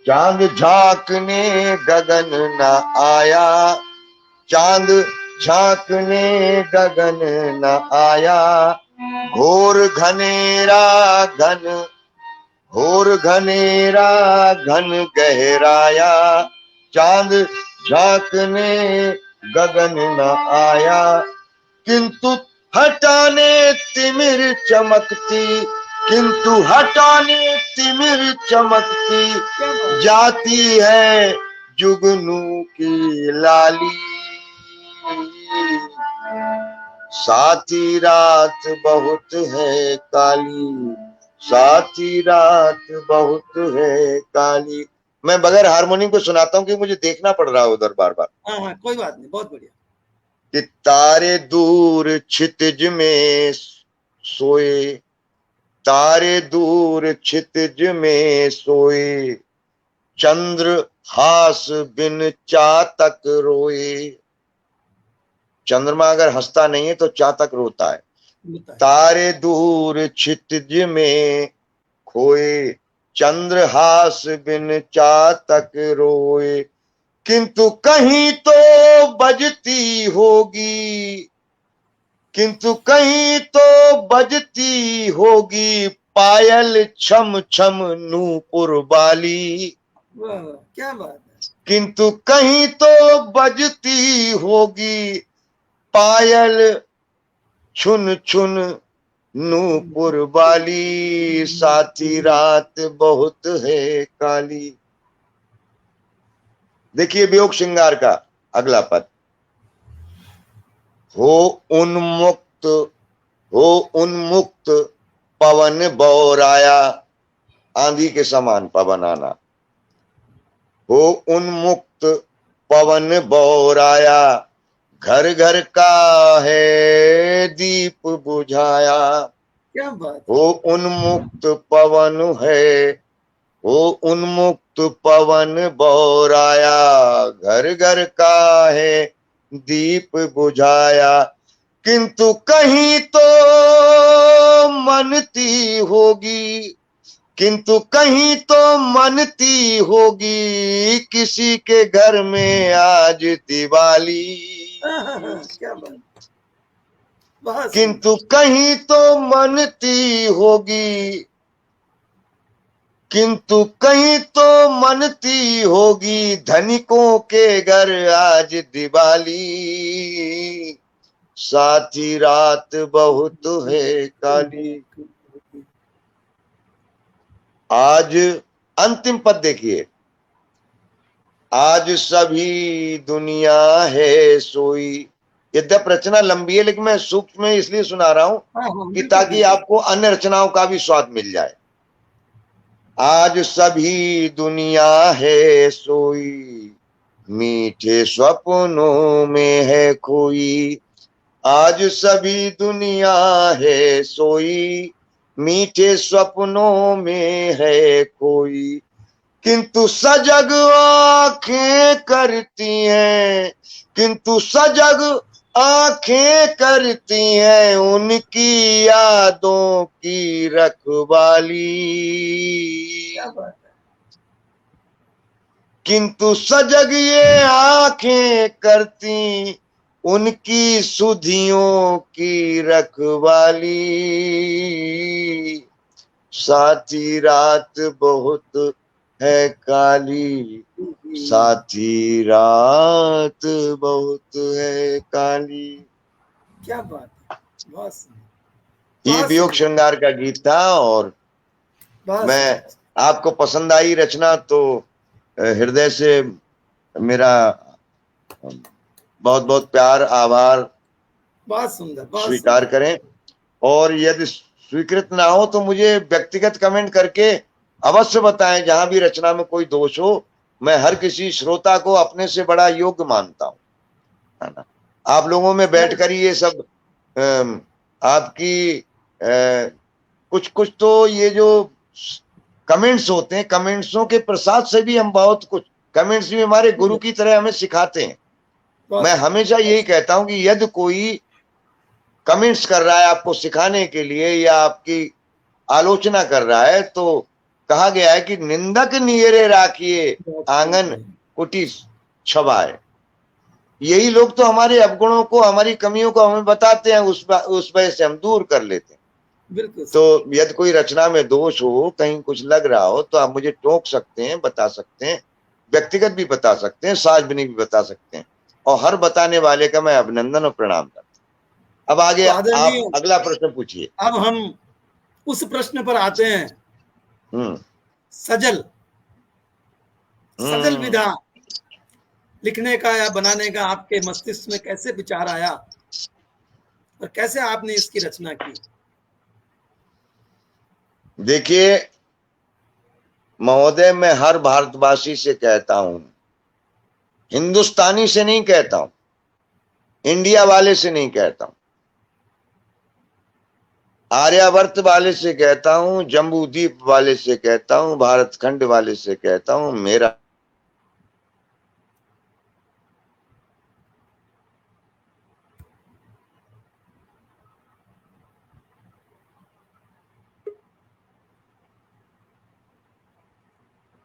Speaker 3: चांद झांकने गगन न आया, चांद झांकने गगन न आया। घोर घनेरा घन गहराया, चांद झांकने गगन न आया। किंतु हटाने तिमिर चमकती, किंतु हटाने तिमिर चमकती, जाती है जुगनू की लाली। साथी रात बहुत है काली, साथी रात बहुत है काली। मैं बगैर हारमोनियम को सुनाता हूँ कि मुझे देखना पड़ रहा है उधर बार बार।
Speaker 2: हाँ, कोई बात नहीं, बहुत बढ़िया।
Speaker 3: कि तारे दूर क्षितिज में सोए, तारे दूर क्षितिज में सोए, चंद्र हास बिन चातक रोए। चंद्रमा अगर हंसता नहीं है तो चातक रोता है। तारे दूर क्षितिज में खोए, चंद्र हास बिन चातक रोए। किंतु कहीं तो बजती होगी, किंतु कहीं तो बजती होगी, पायल छम छम नूपुर वाली।
Speaker 2: क्या बात है।
Speaker 3: किंतु कहीं तो बजती होगी, पायल छुन छुन नूपुर वाली। साथी रात बहुत है काली। देखिए वियोग श्रृंगार का अगला पद। हो उन्मुक्त पवन बौराया, आंधी के समान पवन आना। हो उन्मुक्त पवन बौराया, घर घर का है दीप बुझाया।
Speaker 2: क्या बात।
Speaker 3: हो उन्मुक्त पवन है, हो उन्मुक्त पवन बौराया, घर घर का है दीप बुझाया। किंतु कहीं तो मनती होगी, किंतु कहीं तो मनती होगी, किसी के घर में आज दिवाली।
Speaker 2: क्या बात।
Speaker 3: किंतु कहीं तो मनती होगी, किंतु कहीं तो मनती होगी, धनिकों के घर आज दिवाली। साथी रात बहुत है काली। आज अंतिम पद देखिए। आज सभी दुनिया है सोई। यद्यप रचना लंबी है लेकिन मैं सूक्ष्म में इसलिए सुना रहा हूं कि ताकि आपको अन्य रचनाओं का भी स्वाद मिल जाए। आज सभी दुनिया है सोई, मीठे सपनों में है खोई। आज सभी दुनिया है सोई, मीठे सपनों में है खोई। किंतु सजग आंखें करती हैं, किंतु सजग आंखें करती हैं, उनकी यादों की रखवाली। किंतु सजग ये आंखें करती, उनकी सुधियों की रखवाली। साथी रात बहुत है काली, साथी रात बहुत है काली।
Speaker 2: क्या बात है, बहुत सुंदर,
Speaker 3: ये
Speaker 2: बहुत
Speaker 3: वियोग
Speaker 2: सुंदर,
Speaker 3: श्रृंगार का गीत था। और
Speaker 2: बहुत
Speaker 3: मैं
Speaker 2: सुंदर।
Speaker 3: आपको पसंद आई रचना तो हृदय से मेरा बहुत बहुत प्यार आभार
Speaker 2: बहुत सुंदर, बहुत
Speaker 3: स्वीकार
Speaker 2: सुंदर।
Speaker 3: करें। और यदि स्वीकृत ना हो तो मुझे व्यक्तिगत कमेंट करके अवश्य बताएं। जहां भी रचना में कोई दोष हो, मैं हर किसी श्रोता को अपने से बड़ा योग्य मानता हूं, है ना। आप लोगों में बैठकर ही ये सब आपकी कुछ कुछ तो ये जो कमेंट्स होते हैं, कमेंट्सों के प्रसाद से भी हम बहुत कुछ, कमेंट्स भी हमारे गुरु की तरह हमें सिखाते हैं।
Speaker 2: बहुत
Speaker 3: मैं
Speaker 2: सुंदर,
Speaker 3: हमेशा यही कहता हूं कि यदि कोई कमेंट्स कर रहा है आपको सिखाने के लिए या आपकी आलोचना कर रहा है, तो कहा गया है कि निंदक नियरे राखिए
Speaker 2: बहुत
Speaker 3: आंगन
Speaker 2: सुंदर।
Speaker 3: कुटी छवाए। यही लोग तो हमारे अवगुणों को, हमारी कमियों को हमें बताते हैं, उस वजह से हम दूर कर लेते हैं।
Speaker 2: बिल्कुल सही।
Speaker 3: तो यदि कोई रचना में दोष हो, कहीं कुछ लग रहा हो, तो आप मुझे टोक सकते हैं, बता सकते हैं, व्यक्तिगत भी बता सकते हैं, सार्वजनिक भी बता सकते हैं। और हर बताने वाले का मैं अभिनंदन और प्रणाम करता हूं। अब आगे
Speaker 2: तो
Speaker 3: आप
Speaker 2: आदरणीय,
Speaker 3: अगला प्रश्न पूछिए।
Speaker 2: अब हम उस प्रश्न पर आते हैं।
Speaker 3: हम्म
Speaker 2: सजल, सजल
Speaker 3: हम्म
Speaker 2: विधा लिखने का या बनाने का आपके मस्तिष्क में कैसे विचार आया और कैसे आपने इसकी रचना की?
Speaker 3: देखिए महोदय, मैं हर भारतवासी से कहता हूं, हिंदुस्तानी से नहीं कहता हूं, इंडिया वाले से नहीं कहता हूं, आर्यावर्त वाले से कहता हूं, जम्बू द्वीप वाले से कहता हूं, भारत खंड वाले से कहता हूं, मेरा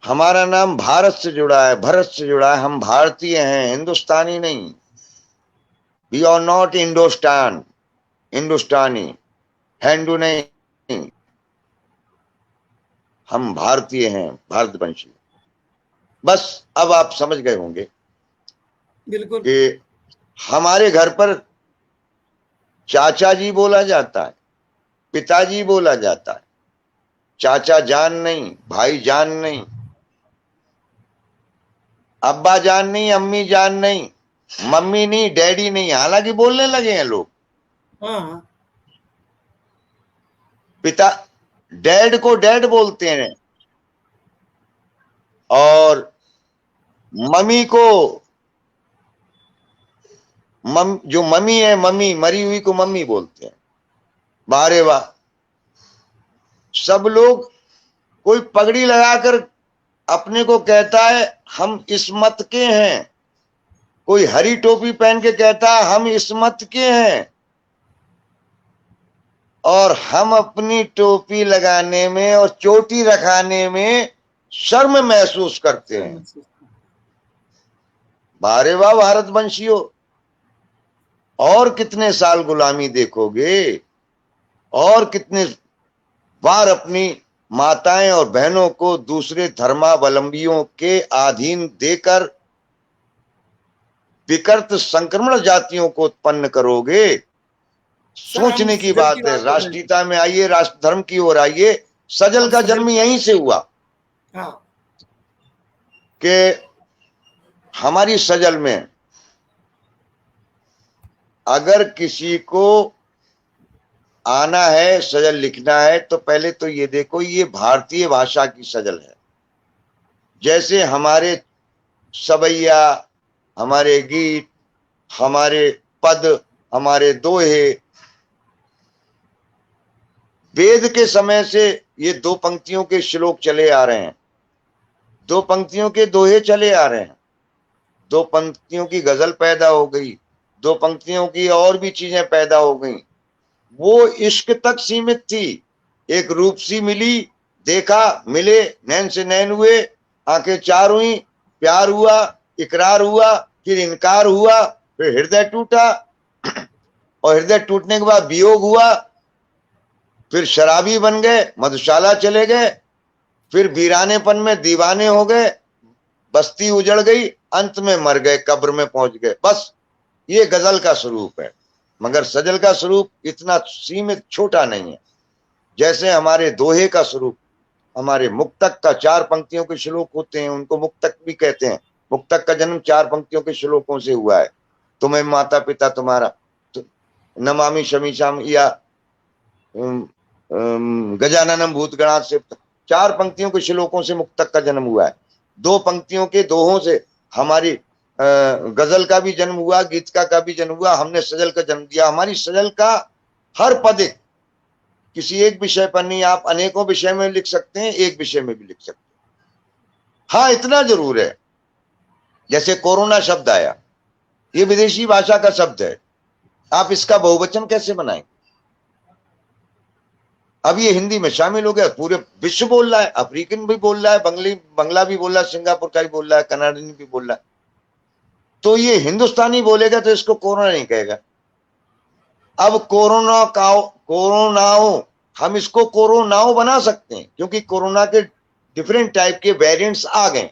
Speaker 3: हमारा नाम भारत से जुड़ा है, भरत से जुड़ा है। हम भारतीय हैं, हिंदुस्तानी नहीं। वी आर नॉट इंडोस्टान, हिंदुस्तानी, हिंदू नहीं। हम भारतीय हैं, भारतवंशी। बस अब आप समझ गए होंगे
Speaker 2: बिल्कुल।
Speaker 3: कि हमारे घर पर चाचा जी बोला जाता है, पिताजी बोला जाता है, चाचा जान नहीं, भाई जान नहीं, अब्बा जान नहीं, अम्मी जान नहीं, मम्मी नहीं, डैडी नहीं। हालांकि बोलने लगे हैं लोग।
Speaker 2: हाँ हाँ,
Speaker 3: पिता, डैड को डैड बोलते हैं, और मम्मी को जो मम्मी है, मम्मी मरी हुई को मम्मी बोलते हैं। बारे वाह, सब लोग, कोई पगड़ी लगाकर अपने को कहता है हम इस मत के हैं, कोई हरी टोपी पहन के कहता है हम इस मत के हैं, और हम अपनी टोपी लगाने में और चोटी रखाने में शर्म महसूस करते हैं। बारे वाह भारतवंशियों, और कितने साल गुलामी देखोगे, और कितने बार अपनी माताएं और बहनों को दूसरे धर्मावलंबियों के अधीन देकर विकृत संक्रमण जातियों को उत्पन्न करोगे। सोचने की बात है। राष्ट्रीयता में आइए, राष्ट्र धर्म की ओर आइए। सजल का जन्म यहीं से हुआ।
Speaker 2: हाँ,
Speaker 3: कि हमारी सजल में अगर किसी को आना है, सजल लिखना है, तो पहले तो ये देखो ये भारतीय भाषा की सजल है। जैसे हमारे सवैया, हमारे गीत, हमारे पद, हमारे दोहे, वेद के समय से ये दो पंक्तियों के श्लोक चले आ रहे हैं, दो पंक्तियों के दोहे चले आ रहे हैं, दो पंक्तियों की गजल पैदा हो गई, दो पंक्तियों की और भी चीजें पैदा हो गई। वो इश्क तक सीमित थी। एक रूपसी मिली, देखा, मिले, नैन से नैन हुए, आंखें चार हुई, प्यार हुआ, इकरार हुआ, फिर इनकार हुआ, फिर हृदय टूटा, और हृदय टूटने के बाद वियोग हुआ, फिर शराबी बन गए, मधुशाला चले गए, फिर वीरानेपन में दीवाने हो गए, बस्ती उजड़ गई, अंत में मर गए, कब्र में पहुंच गए। बस ये गजल का स्वरूप है। मगर सजल का स्वरूप इतना सीमित छोटा नहीं है। जैसे हमारे दोहे का स्वरूप, हमारे मुक्तक का 4 पंक्तियों के श्लोक होते हैं, उनको मुक्तक भी कहते हैं। मुक्तक का जन्म 4 पंक्तियों के श्लोकों से हुआ है। तुम्हें माता पिता तुम्हारा, तो नमामि शमीशाम या गजाननम भूतगणात् से 4 पंक्तियों के श्लोकों से मुक्तक का जन्म हुआ है। 2 पंक्तियों के दोहों से हमारी गजल का भी जन्म हुआ, गीतिका का भी जन्म हुआ, हमने सजल का जन्म दिया। हमारी सजल का हर पद किसी एक विषय पर नहीं, आप अनेकों विषय में लिख सकते हैं, एक विषय में भी लिख सकते हैं। हाँ, इतना जरूर है, जैसे कोरोना शब्द आया, ये विदेशी भाषा का शब्द है, आप इसका बहुवचन कैसे बनाएंगे? अब ये हिंदी में शामिल हो गया, पूरे विश्व बोल रहा है, अफ्रीकन भी बोल रहा है, बंगला भी बोल रहा है, सिंगापुर का भी बोल रहा है, कनाडियन भी बोल रहा है। तो ये हिंदुस्तानी बोलेगा तो इसको कोरोना नहीं कहेगा। अब कोरोनाओ हम इसको कोरोनाओ बना सकते हैं, क्योंकि कोरोना के डिफरेंट टाइप के वेरिएंट्स आ गए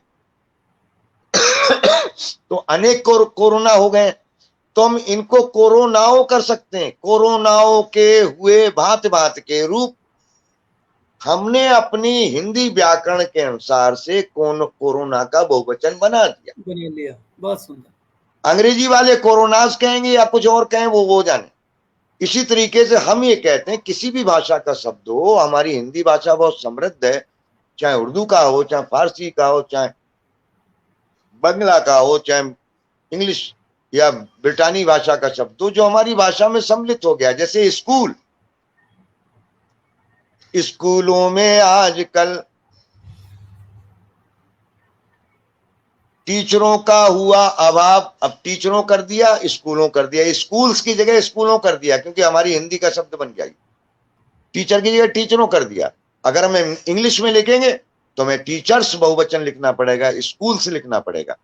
Speaker 3: तो अनेक कोरोना हो गए, तो हम इनको कोरोनाओ कर सकते हैं। कोरोनाओ के हुए भांत भांत के रूप हमने अपनी हिंदी व्याकरण के अनुसार से कोरोना का बहुवचन बना दिया।
Speaker 2: बहुत सुंदर।
Speaker 3: अंग्रेजी वाले कोरोनास कहेंगे या कुछ और कहें, वो जाने। इसी तरीके से हम ये कहते हैं, किसी भी भाषा का शब्द हो, हमारी हिंदी भाषा बहुत समृद्ध है, चाहे उर्दू का हो, चाहे फारसी का हो, चाहे बंगला का हो, चाहे इंग्लिश या ब्रिटानी भाषा का शब्द हो, जो हमारी भाषा में सम्मिलित हो गया। जैसे स्कूल, स्कूलों में आजकल टीचरों का हुआ अभाव, अब टीचरों कर दिया, स्कूलों कर दिया, स्कूल्स की जगह स्कूलों कर दिया, क्योंकि हमारी हिंदी का शब्द बन गया। टीचर की जगह टीचरों कर दिया। अगर हम इंग्लिश में लिखेंगे तो हमें टीचर्स बहुवचन लिखना पड़ेगा, स्कूल्स लिखना पड़ेगा।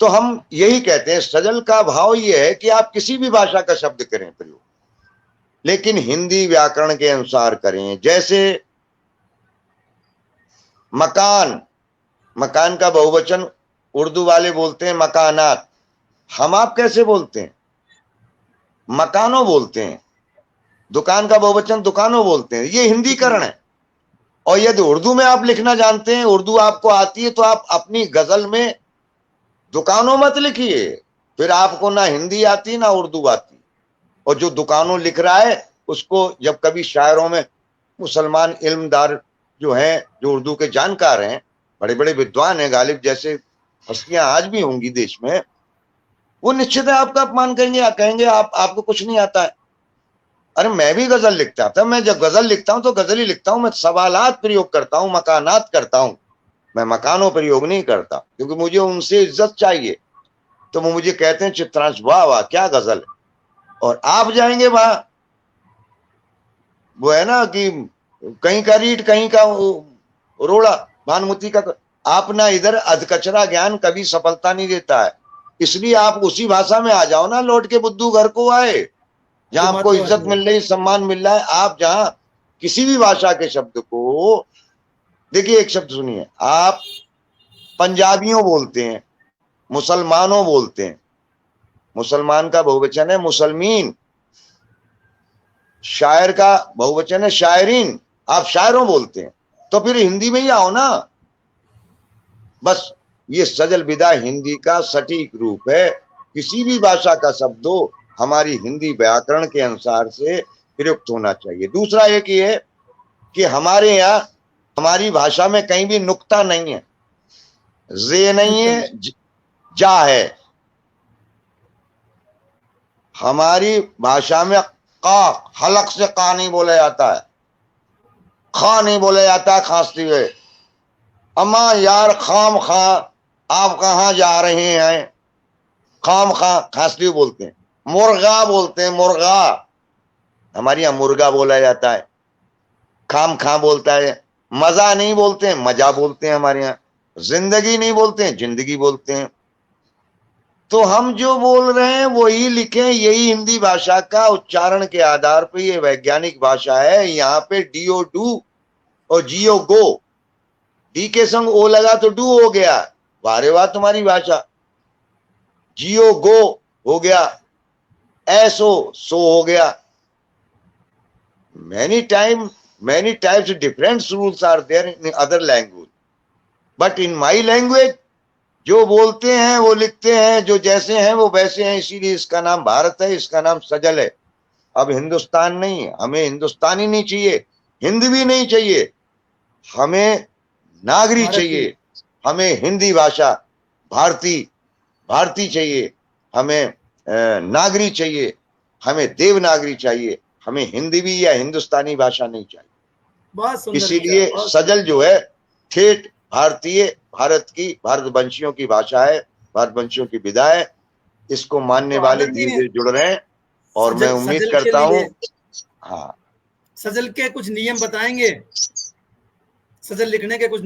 Speaker 3: तो हम यही कहते हैं, सजल का भाव यह है कि आप किसी भी भाषा का शब्द करें प्रयोग, लेकिन हिंदी व्याकरण के अनुसार करें। जैसे मकान, मकान का बहुवचन उर्दू वाले बोलते हैं मकानात, हम आप कैसे बोलते हैं? मकानों बोलते हैं। दुकान का बहुवचन दुकानों बोलते हैं। ये हिंदीकरण है। और यदि उर्दू में आप लिखना जानते हैं, उर्दू आपको आती है, तो आप अपनी गजल में दुकानों मत लिखिए, फिर आपको ना हिंदी आती ना उर्दू आती। और जो दुकानों लिख रहा है उसको जब कभी शायरों में मुसलमान इल्मदार जो हैं, जो उर्दू के जानकार हैं, बड़े बड़े विद्वान हैं, गालिब जैसे हस्तियां आज भी होंगी देश में, वो निश्चित है आपका अपमान करेंगे या कहेंगे आपको कुछ नहीं आता है। अरे मैं भी गजल लिखता था, मैं जब गजल लिखता हूं तो गजल ही लिखता हूं, मैं सवालात प्रयोग करता हूं, मकानात करता हूं, मैं मकानों प्रयोग नहीं करता, क्योंकि मुझे उनसे इज्जत चाहिए। तो वो मुझे कहते हैं चित्रांश, वाह वाह क्या गजल है। और आप जाएंगे वहां, वो है ना कि कहीं का रीट कहीं का रोड़ा, भानुमती का। आप ना इधर अधकचरा ज्ञान कभी सफलता नहीं देता है, इसलिए आप उसी भाषा में आ जाओ ना, लौट के बुद्धू घर को आए, जहां आपको इज्जत मिल रही, सम्मान मिल रहा है। आप जहां किसी भी भाषा के शब्द को, देखिए एक शब्द सुनिए, आप पंजाबियों बोलते हैं, मुसलमानों बोलते हैं, मुसलमान का बहुवचन है मुसलमीन, शायर का बहुवचन है शायरीन, आप शायरों बोलते हैं, तो फिर हिंदी में ही आओ ना। बस ये सजल विदा हिंदी का सटीक रूप है। किसी भी भाषा का शब्द हो, हमारी हिंदी व्याकरण के अनुसार से प्रयुक्त होना चाहिए। दूसरा एक ये है कि हमारे यहाँ हमारी भाषा में कहीं भी नुक्ता नहीं है, जे नहीं है, जा है। हमारी भाषा में का, हलक से का नहीं बोला जाता है, खा नहीं बोला जाता है खांसते हुए। अम्मा यार खाम खा आप कहाँ जा रहे हैं, खाम खा खांसते हुए बोलते हैं। मुर्गा बोलते हैं, मुर्गा, हमारे यहाँ मुर्गा बोला जाता है। खाम खा बोलता है, मजा नहीं बोलते हैं, मजा बोलते हैं हमारे यहाँ। जिंदगी नहीं बोलते हैं, जिंदगी बोलते हैं। तो हम जो बोल रहे हैं वही लिखें, यही हिंदी भाषा का उच्चारण के आधार पर ये वैज्ञानिक भाषा है। यहाँ पे डीओ डू और जियो गो, डी के संग ओ लगा तो डू हो गया, वारे वाह तुम्हारी भाषा। जियो गो हो गया, ऐसो सो हो गया। many types of different rules are there in other language, but in my language जो बोलते हैं वो लिखते हैं, जो जैसे हैं वो वैसे हैं, इसीलिए इसका नाम भारत है, इसका नाम सजल है। अब हिंदुस्तान नहीं, हमें हिंदुस्तानी नहीं चाहिए, हिंदी भी नहीं चाहिए, हमें नागरी चाहिए, हमें हिंदी भाषा भारती चाहिए, हमें नागरी चाहिए, हमें देवनागरी चाहिए, हमें हिंदी भी या हिंदुस्तानी भाषा नहीं चाहिए।
Speaker 2: बहुत सुंदर।
Speaker 3: इसीलिए सजल जो है ठेठ भारतीय, भारत की, भारतवंशियों की भाषा है, भारतवंशियों की विधा है। इसको मानने वाले धीरे धीरे जुड़ रहे हैं और मैं उम्मीद करता हूँ। हाँ,
Speaker 2: सजल के कुछ नियम बताएंगे, सजल लिखने के कुछ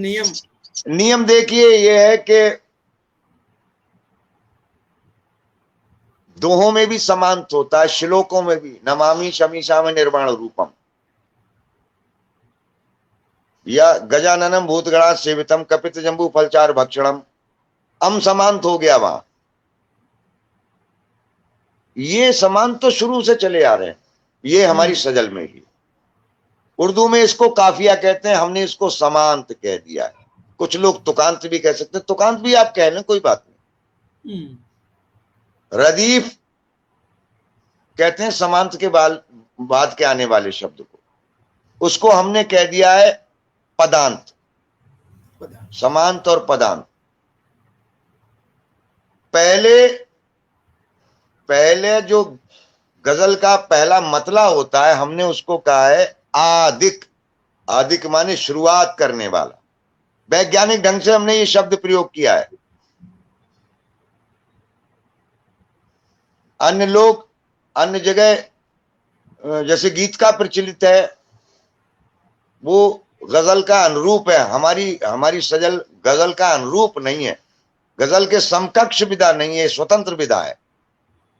Speaker 2: नियम
Speaker 3: देखिए, ये है कि दोहों में भी समांत होता है, श्लोकों में भी। नमामि शमीशाम निर्वाण रूपम या गजाननम भूतगणा सेवितम कपित जंबू फलचार भक्षणम, समांत हो गया वहां। ये समांत तो शुरू से चले आ रहे हैं, ये हमारी सजल में ही। उर्दू में इसको काफिया कहते हैं, हमने इसको समांत कह दिया है। कुछ लोग तुकांत भी कह सकते हैं, तुकांत भी आप कह लें, कोई बात नहीं। रदीफ कहते हैं समांत के बाद के आने वाले शब्द को, उसको हमने कह दिया है पदांत। समांत और पदांत। पहले जो गजल का पहला मतला होता है, हमने उसको कहा है आदिक। आदिक माने शुरुआत करने वाला। वैज्ञानिक ढंग से हमने ये शब्द प्रयोग किया है। अन्य लोग अन्य जगह जैसे गीत का प्रचलित है, वो गजल का अनुरूप है। हमारी सजल गजल का अनुरूप नहीं है, गजल के समकक्ष विधा नहीं है, स्वतंत्र विधा है।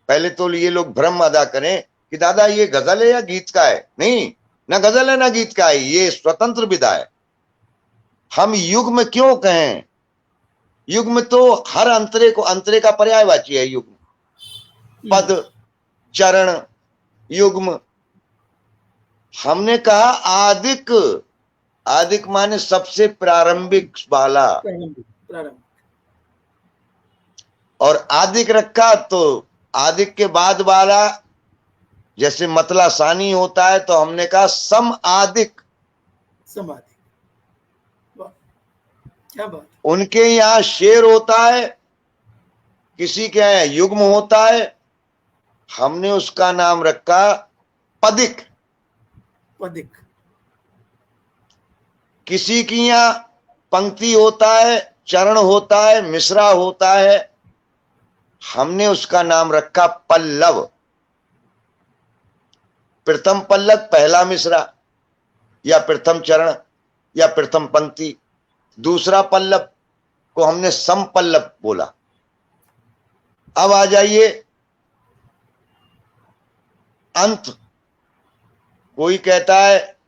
Speaker 3: पहले तो ये लोग भ्रम अदा करें कि दादा ये गजल है या गीत का है। नहीं, ना गजल है ना गीत का है, ये स्वतंत्र विधा है। हम युग्म क्यों कहें? युग्म तो हर अंतरे का पर्यायवाची है। युग्म, पद, चरण, युग्म। हमने कहा आदिक। आदिक माने सबसे प्रारंभिक वाला, और आदिक रखा तो आदिक के बाद वाला, जैसे मतला सानी होता है तो हमने कहा सम आदिक।
Speaker 2: क्या बात।
Speaker 3: उनके यहाँ शेर होता है, किसी के यहाँ युग्म होता है, हमने उसका नाम रखा पदिक। किसी की यहाँ पंक्ति होता है, चरण होता है, मिसरा होता है, हमने उसका नाम रखा पल्लव। प्रथम पल्लव पहला मिसरा या प्रथम चरण या प्रथम पंक्ति, दूसरा पल्लव को हमने सम पल्लव बोला। अब आ जाइए अंत। कोई कहता है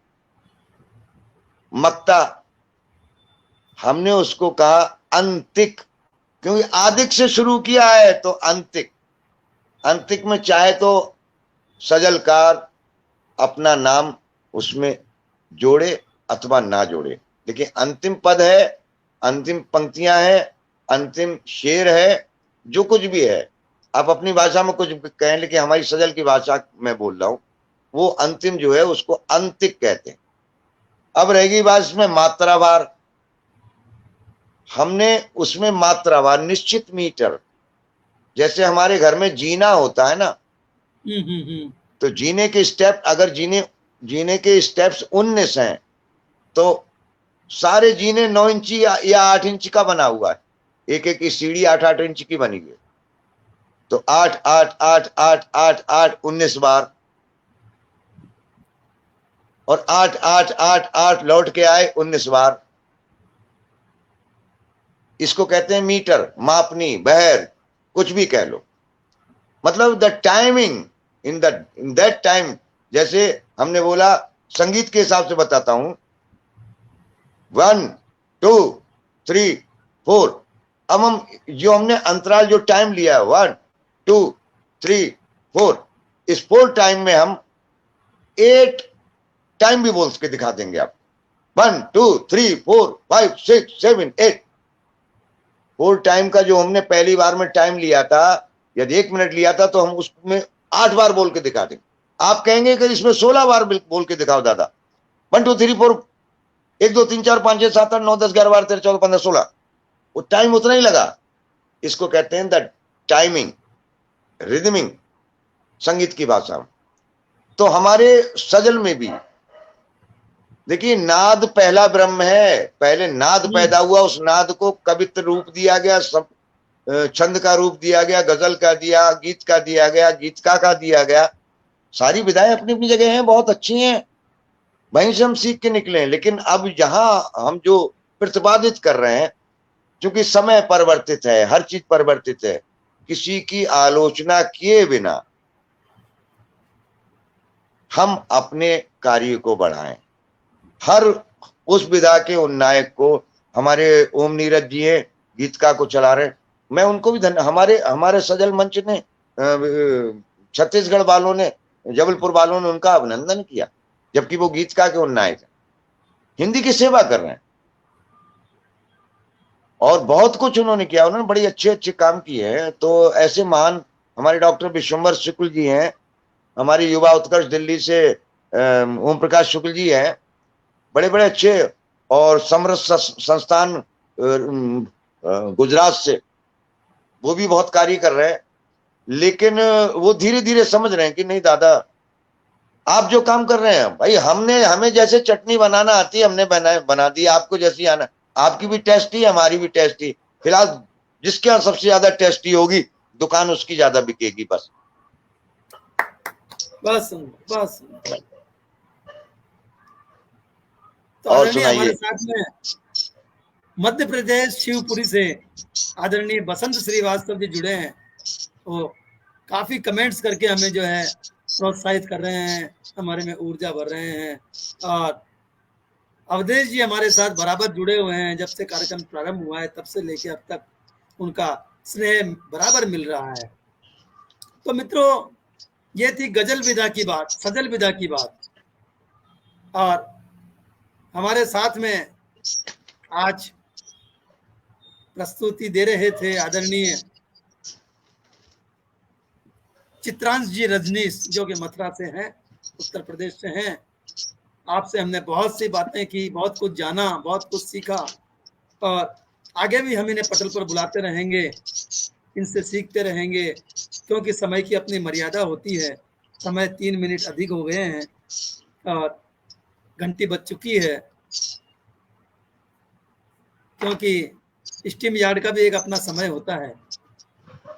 Speaker 3: मक्ता, हमने उसको कहा अंतिक, क्योंकि आदिक से शुरू किया है तो अंतिक। अंतिक में चाहे तो सजलकार अपना नाम उसमें जोड़े अथवा ना जोड़े, लेकिन अंतिम पद है, अंतिम पंक्तियां हैं, अंतिम शेर है, जो कुछ भी है। आप अपनी भाषा में कुछ कहें, लेकिन हमारी सजल की भाषा में बोल रहा हूं, वो अंतिम जो है उसको अंतिक कहते हैं। अब रहेगी बात इसमें मात्रावार। हमने उसमें मात्रावार निश्चित मीटर, जैसे हमारे घर में जीना होता है ना, तो जीने के स्टेप, अगर जीने के स्टेप्स 19 हैं तो सारे जीने 9 इंची या 8 इंच का बना हुआ है। एक एक की सीढ़ी 8-8 इंच की बनी हुई, तो 8 8 8 8 8 8 19 बार, और 8 8 8 8 लौट के आए 19 बार। इसको कहते हैं मीटर, मापनी, बहर, कुछ भी कह लो। मतलब the timing in that time. जैसे हमने बोला, संगीत के हिसाब से बताता हूं, 1 2 3 4। अब हम जो हमने अंतराल जो टाइम लिया है 1 2 3 4, इस 4 टाइम में हम 8 टाइम भी बोल के दिखा देंगे आप। 1 2 3 4 5 6 7 8 4 टाइम का जो हमने पहली बार में टाइम लिया था, यदि 1 मिनट लिया था तो हम उसमें 8 बार बोल के दिखा देंगे। आप कहेंगे कि इसमें 16 बार बोल के दिखाओ दादा। 1 2 3 4 1 2 3 4 5 6 7 8 9 10 11 12 13 14 15 16, वो टाइम उतना ही लगा। इसको कहते हैं द टाइमिंग, रिदमिंग, संगीत की भाषा में। तो हमारे सजल में भी देखिए, नाद पहला ब्रह्म है। पहले नाद पैदा हुआ, उस नाद को कवित्र रूप दिया गया, सब छंद का रूप दिया गया, गजल का दिया, गीत का दिया गया, गीतका का दिया गया। सारी विधाएं अपनी अपनी जगह हैं, बहुत अच्छी हैं, वहीं से हम सीख के निकले हैं। लेकिन अब यहां हम जो प्रतिपादित कर रहे हैं, क्योंकि समय परिवर्तित है, हर चीज परिवर्तित है, किसी की आलोचना किए बिना हम अपने कार्य को बढ़ाएं। हर उस विधा के उन्नायक को, हमारे ओम नीरज जी हैं, गीतका को चला रहे, मैं उनको भी हमारे सजल मंच ने, छत्तीसगढ़ वालों ने, जबलपुर वालों ने उनका अभिनंदन किया, जबकि वो गीतका के उन्नायक है, हिंदी की सेवा कर रहे हैं। और बहुत कुछ उन्होंने किया, उन्होंने बड़ी अच्छे अच्छे काम किए हैं। तो ऐसे महान हमारे डॉक्टर विश्वम्भर शुक्ल जी हैं, हमारी युवा उत्कर्ष दिल्ली से ओम प्रकाश शुक्ल जी हैं, बड़े बड़े अच्छे, और समरस संस्थान गुजरात से, वो भी बहुत कार्य कर रहे हैं। लेकिन वो धीरे धीरे समझ रहे हैं कि नहीं दादा, आप जो काम कर रहे हैं भाई, हमें जैसे चटनी बनाना आती है, हमने बना दी, आपको जैसी आना, आपकी भी टेस्टी, हमारी भी टेस्टी। फिलहाल जिसके यहाँ सबसे ज्यादा टेस्टी होगी, दुकान उसकी ज्यादा बिकेगी। बस
Speaker 2: बस। तो
Speaker 3: और
Speaker 2: आदरणीय हमारे
Speaker 3: सुनाइए।
Speaker 2: साथ में मध्य प्रदेश शिवपुरी से आदरणीय बसंत श्रीवास्तव जी जुड़े हैं। वो काफी कमेंट्स करके हमें जो है प्रोत्साहित कर रहे हैं, हमारे में ऊर्जा भर रहे हैं। और अवधेश जी हमारे साथ बराबर जुड़े हुए हैं, जब से कार्यक्रम प्रारंभ हुआ है तब से लेके अब तक उनका स्नेह बराबर मिल रहा है। तो मित्रों, ये थी गजल विधा की बात, सजल विधा की बात। और हमारे साथ में आज प्रस्तुति दे रहे थे आदरणीय चित्रांश जी रजनीश, जो कि मथुरा से हैं, उत्तर प्रदेश से हैं। आपसे हमने बहुत सी बातें की, बहुत कुछ जाना, बहुत कुछ सीखा, और आगे भी हम इन्हें पटल पर बुलाते रहेंगे, इनसे सीखते रहेंगे, क्योंकि समय की अपनी मर्यादा होती है। समय 3 मिनट अधिक हो गए हैं और घंटी बज चुकी है, क्योंकि स्टीम यार्ड का भी एक अपना समय होता है।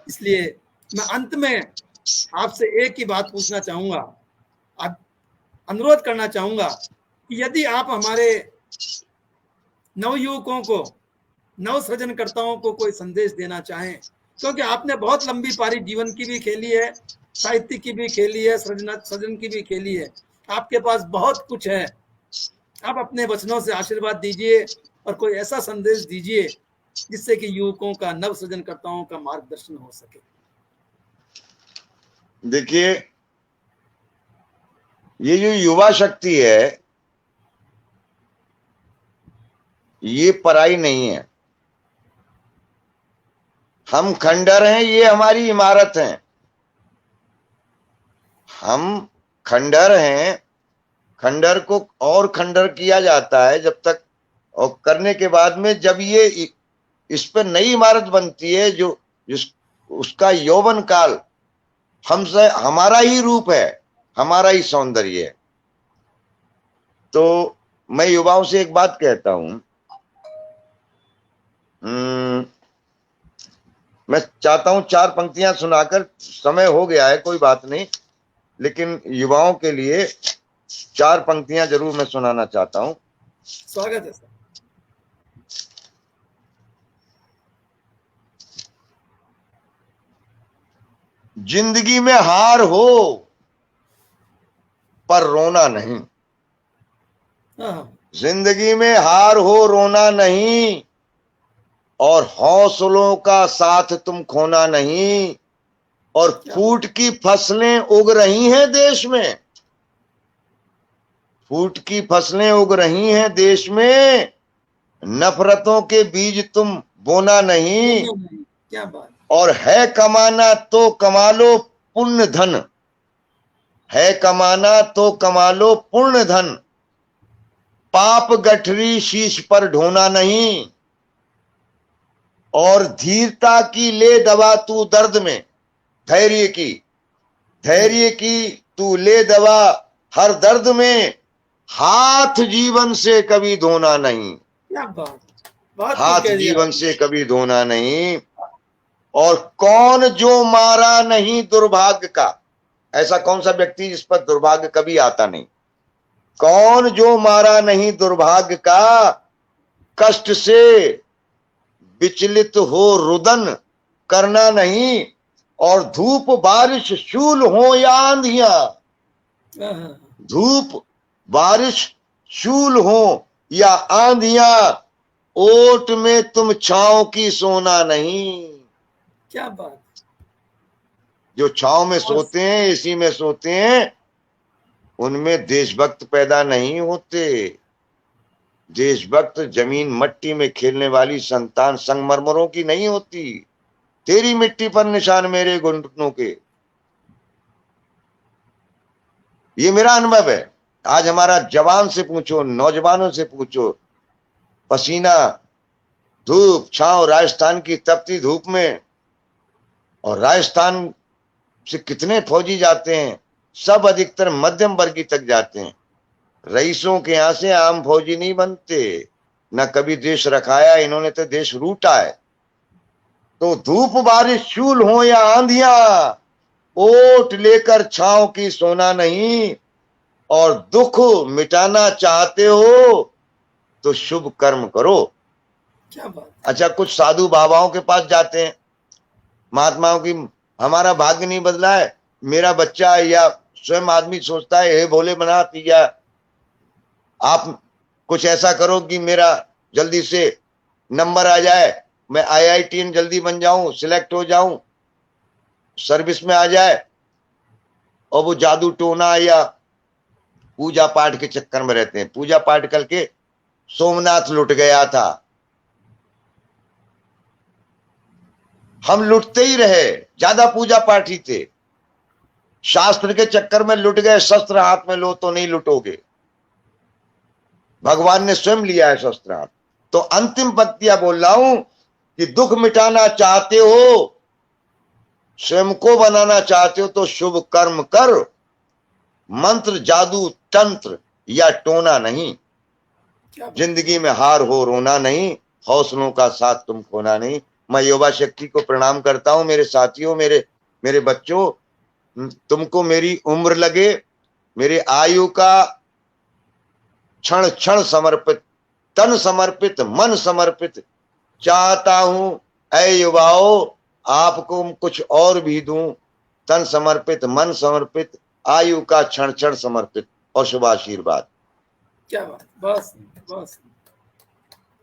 Speaker 2: इसलिए मैं अंत में आपसे एक ही बात पूछना चाहूंगा, अनुरोध करना चाहूंगा कि यदि आप हमारे नवयुवकों को, नव सृजनकर्ताओं को कोई संदेश देना चाहें, क्योंकि आपने बहुत लंबी पारी जीवन की भी खेली है, साहित्य की भी खेली है, सृजन की भी खेली है, आपके पास बहुत कुछ है। आप अपने वचनों से आशीर्वाद दीजिए और कोई ऐसा संदेश दीजिए जिससे कि युवकों का, नव सृजनकर्ताओं का मार्गदर्शन हो सके।
Speaker 3: देखिए, ये जो युवा शक्ति है, ये पराई नहीं है। हम खंडर हैं, ये हमारी इमारत है। हम खंडर हैं, खंडर को और खंडर किया जाता है जब तक, और करने के बाद में जब ये इस पर नई इमारत बनती है, जो उसका यौवन काल हमसे, हमारा ही रूप है, हमारा ही सौंदर्य है। तो मैं युवाओं से एक बात कहता हूं, मैं चाहता हूं 4 पंक्तियां सुनाकर, समय हो गया है, कोई बात नहीं, लेकिन युवाओं के लिए 4 पंक्तियां जरूर मैं सुनाना चाहता हूं।
Speaker 2: स्वागत है सर।
Speaker 3: जिंदगी में हार हो पर रोना नहीं, जिंदगी में हार हो रोना नहीं, और हौसलों का साथ तुम खोना नहीं, और फूट की फसलें उग रही हैं देश में, फूट की फसलें उग रही हैं देश में, नफरतों के बीज तुम बोना नहीं।
Speaker 2: क्या बात।
Speaker 3: और है कमाना तो कमा लो पुण्य धन, है कमाना तो कमा लो पुण्य धन, पाप गठरी शीश पर ढोना नहीं। और धीरता की ले दवा तू दर्द में, धैर्य की, धैर्य की तू ले दवा हर दर्द में, हाथ जीवन से कभी धोना नहीं।
Speaker 2: क्या बात, बात
Speaker 3: हाथ
Speaker 2: कह दिया।
Speaker 3: जीवन से कभी धोना नहीं। और कौन जो मारा नहीं दुर्भाग्य का, ऐसा कौन सा व्यक्ति जिस पर दुर्भाग्य कभी आता नहीं। कौन जो मारा नहीं दुर्भाग्य का, कष्ट से विचलित हो रुदन करना नहीं। और धूप बारिश शूल हो या आंधियां, धूप बारिश शूल हो या आंधियां, ओट में तुम छांव की सोना नहीं।
Speaker 2: क्या बात।
Speaker 3: जो छांव में सोते हैं, एसी में सोते हैं, उनमें देशभक्त पैदा नहीं होते। देशभक्त जमीन मट्टी में खेलने वाली संतान संगमरमरों की नहीं होती। तेरी मिट्टी पर निशान मेरे घुटनों के, ये मेरा अनुभव है। आज हमारा जवान से पूछो, नौजवानों से पूछो, पसीना, धूप, छांव, राजस्थान की तपती धूप में, और राजस्थान से कितने फौजी जाते हैं, सब अधिकतर मध्यम वर्गी तक जाते हैं। रईसों के यहां से आम फौजी नहीं बनते, न कभी देश रखाया, इन्होंने तो देश लूटा है। तो धूप बारिश शूल हो या आंधियां, ओट लेकर छांव की सोना नहीं। और दुख मिटाना चाहते हो तो शुभ कर्म करो।
Speaker 2: क्या बात।
Speaker 3: अच्छा, कुछ साधु बाबाओं के पास जाते हैं, महात्माओं की, हमारा भाग्य नहीं बदला है, मेरा बच्चा, या स्वयं आदमी सोचता है हे भोलेनाथ, या आप कुछ ऐसा करो कि मेरा जल्दी से नंबर आ जाए, मैं IITN जल्दी बन जाऊं, सिलेक्ट हो जाऊं, सर्विस में आ जाए। और वो जादू टोना या पूजा पाठ के चक्कर में रहते हैं। पूजा पाठ करके सोमनाथ लुट गया था, हम लुटते ही रहे, ज्यादा पूजा पाठी थे, शास्त्र के चक्कर में लुट गए। शस्त्र हाथ में लो तो नहीं लुटोगे, भगवान ने स्वयं लिया है शस्त्र हाथ। तो अंतिम पंक्तियां बोल रहा हूं कि दुख मिटाना चाहते हो, स्वयं को बनाना चाहते हो तो शुभ कर्म कर, मंत्र जादू तंत्र या टोना नहीं। जिंदगी में हार हो रोना नहीं, हौसलों का साथ तुम खोना नहीं। मैं युवा शक्ति को प्रणाम करता हूं, मेरे साथियों, मेरे बच्चों, तुमको मेरी उम्र लगे, मेरे आयु का क्षण क्षण समर्पित, तन समर्पित, मन समर्पित चाहता हूं। ऐ युवाओं, आपको कुछ और भी दूं, तन समर्पित, मन समर्पित, आयु का क्षण क्षण समर्पित, और शुभ आशीर्वाद।
Speaker 2: क्या बात, बहुत बहुत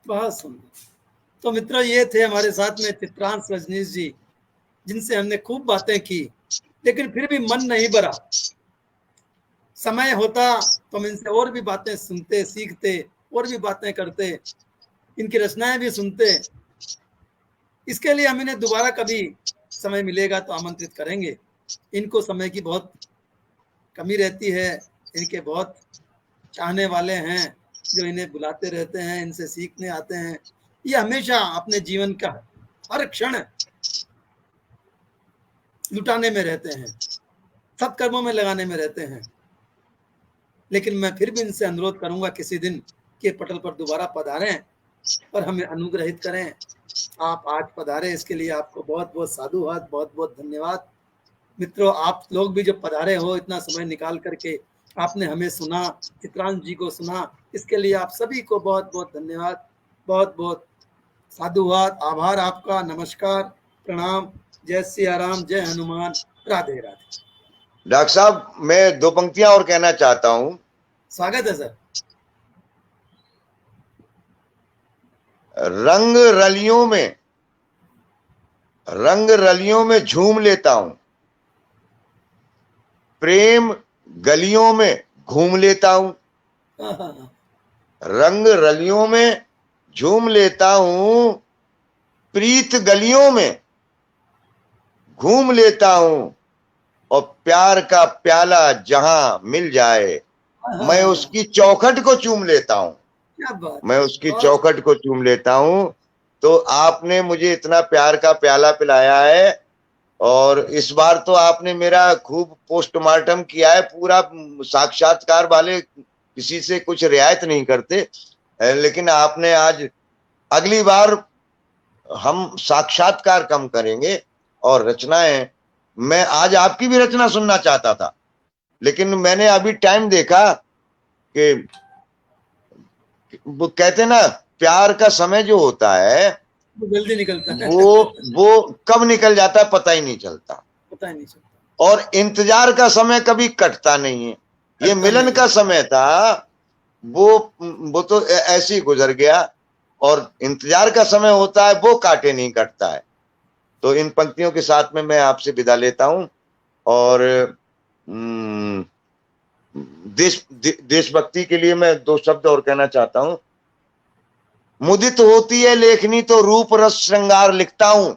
Speaker 2: बहुत सुंदर। तो मित्रों, ये थे हमारे साथ में चित्रांश रजनीश जी, जिनसे हमने खूब बातें की, लेकिन फिर भी मन नहीं भरा। समय होता तो हम इनसे और भी बातें सुनते, सीखते, और भी बातें करते, इनकी रचनाएं भी सुनते। इसके लिए हम इन्हें दोबारा कभी समय मिलेगा तो आमंत्रित करेंगे। इनको समय की बहुत कमी रहती है, इनके बहुत चाहने वाले हैं जो इन्हें बुलाते रहते हैं, इनसे सीखने आते हैं। ये हमेशा अपने जीवन का हर क्षण लुटाने में रहते हैं, सत्कर्मों में लगाने में रहते हैं। लेकिन मैं फिर भी इनसे अनुरोध करूंगा किसी दिन के पटल पर दोबारा पधारें और हमें अनुग्रहित करें। आप आज पधारे, इसके लिए आपको बहुत बहुत साधुवाद, बहुत बहुत धन्यवाद। मित्रों, आप लोग भी जो पधारे हो, इतना समय निकाल करके आपने हमें सुना, चित्रांश जी को सुना, इसके लिए आप सभी को बहुत बहुत धन्यवाद, बहुत बहुत साधुवाद, आभार आपका। नमस्कार, प्रणाम, जय सिया राम, जय हनुमान, राधे राधे।
Speaker 3: डॉक्टर साहब, मैं 2 पंक्तियां और कहना चाहता हूं।
Speaker 2: स्वागत है सर।
Speaker 3: रंग रलियों में झूम लेता हूं, प्रेम गलियों में घूम लेता हूं, रंग रलियों में झूम लेता हूं, प्रीत गलियों में घूम लेता हूं, और प्यार का प्याला जहां मिल जाए मैं उसकी चौखट को चूम लेता हूं,
Speaker 2: क्या बात,
Speaker 3: मैं उसकी चौखट को चूम लेता हूं। तो आपने मुझे इतना प्यार का प्याला पिलाया है, और इस बार तो आपने मेरा खूब पोस्टमार्टम किया है पूरा। साक्षात्कार वाले किसी से कुछ रियायत नहीं करते, लेकिन आपने आज, अगली बार हम साक्षात्कार कम करेंगे और रचनाएं, मैं आज आपकी भी रचना सुनना चाहता था, लेकिन मैंने अभी टाइम देखा कि वो कहते ना प्यार का समय जो होता है
Speaker 2: वो जल्दी निकलता है,
Speaker 3: वो कब निकल जाता है पता ही नहीं चलता,
Speaker 2: पता ही नहीं चलता।
Speaker 3: और इंतजार का समय कभी कटता नहीं है। ये मिलन का समय था, वो तो ऐसे ही गुजर गया, और इंतजार का समय होता है वो काटे नहीं कटता है। तो इन पंक्तियों के साथ में मैं आपसे विदा लेता हूं, और देशभक्ति के लिए मैं 2 शब्द और कहना चाहता हूं। मुदित होती है लेखनी तो रूप रस श्रृंगार लिखता हूं,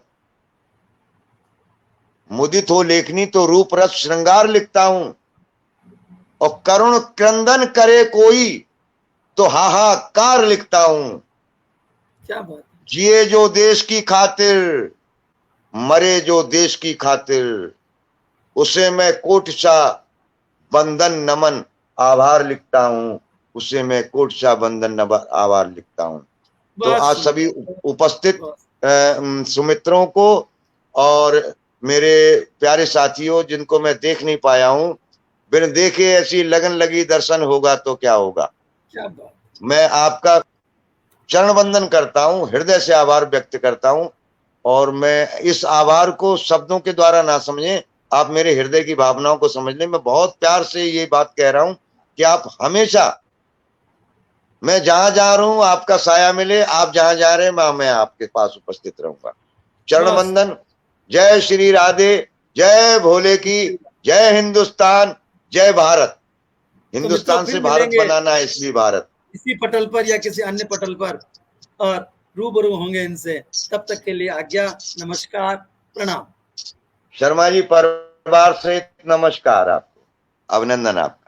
Speaker 3: मुदित हो लेखनी तो रूप रस श्रृंगार लिखता हूं, और करुण क्रंदन करे कोई तो हाहाकार लिखता हूं।
Speaker 2: क्या बात,
Speaker 3: जिए जो देश की खातिर, मरे जो देश की खातिर, उसे मैं कोटशा बंदन नमन आभार लिखता हूं, उसे मैं कोटशा बंदन नमन आभार लिखता हूं। तो आज सभी उपस्थित सुमित्रों को और मेरे प्यारे साथियों जिनको मैं देख नहीं पाया हूं, बिन देखे ऐसी लगन लगी दर्शन होगा तो क्या होगा।
Speaker 2: क्या बात,
Speaker 3: मैं आपका चरण वंदन करता हूं, हृदय से आभार व्यक्त करता हूं, और मैं इस आभार को शब्दों के द्वारा ना समझें, आप मेरे हृदय की भावनाओं को समझ लें। मैं बहुत प्यार से ये बात कह रहा हूं कि आप हमेशा, मैं जहां जा रहा हूं आपका साया मिले, आप जहां जा रहे हैं मैं आपके पास उपस्थित रहूंगा। चरण वंदन। जय श्री राधे, जय भोले की, जय हिंदुस्तान, जय भारत। हिंदुस्तान से भारत बनाना है, इसलिए भारत।
Speaker 2: इसी पटल पर या किसी अन्य पटल पर और रूबरू होंगे इनसे। तब तक के लिए आज्ञा, नमस्कार, प्रणाम।
Speaker 3: शर्मा जी परिवार से नमस्कार, आपको अभिनंदन। आपका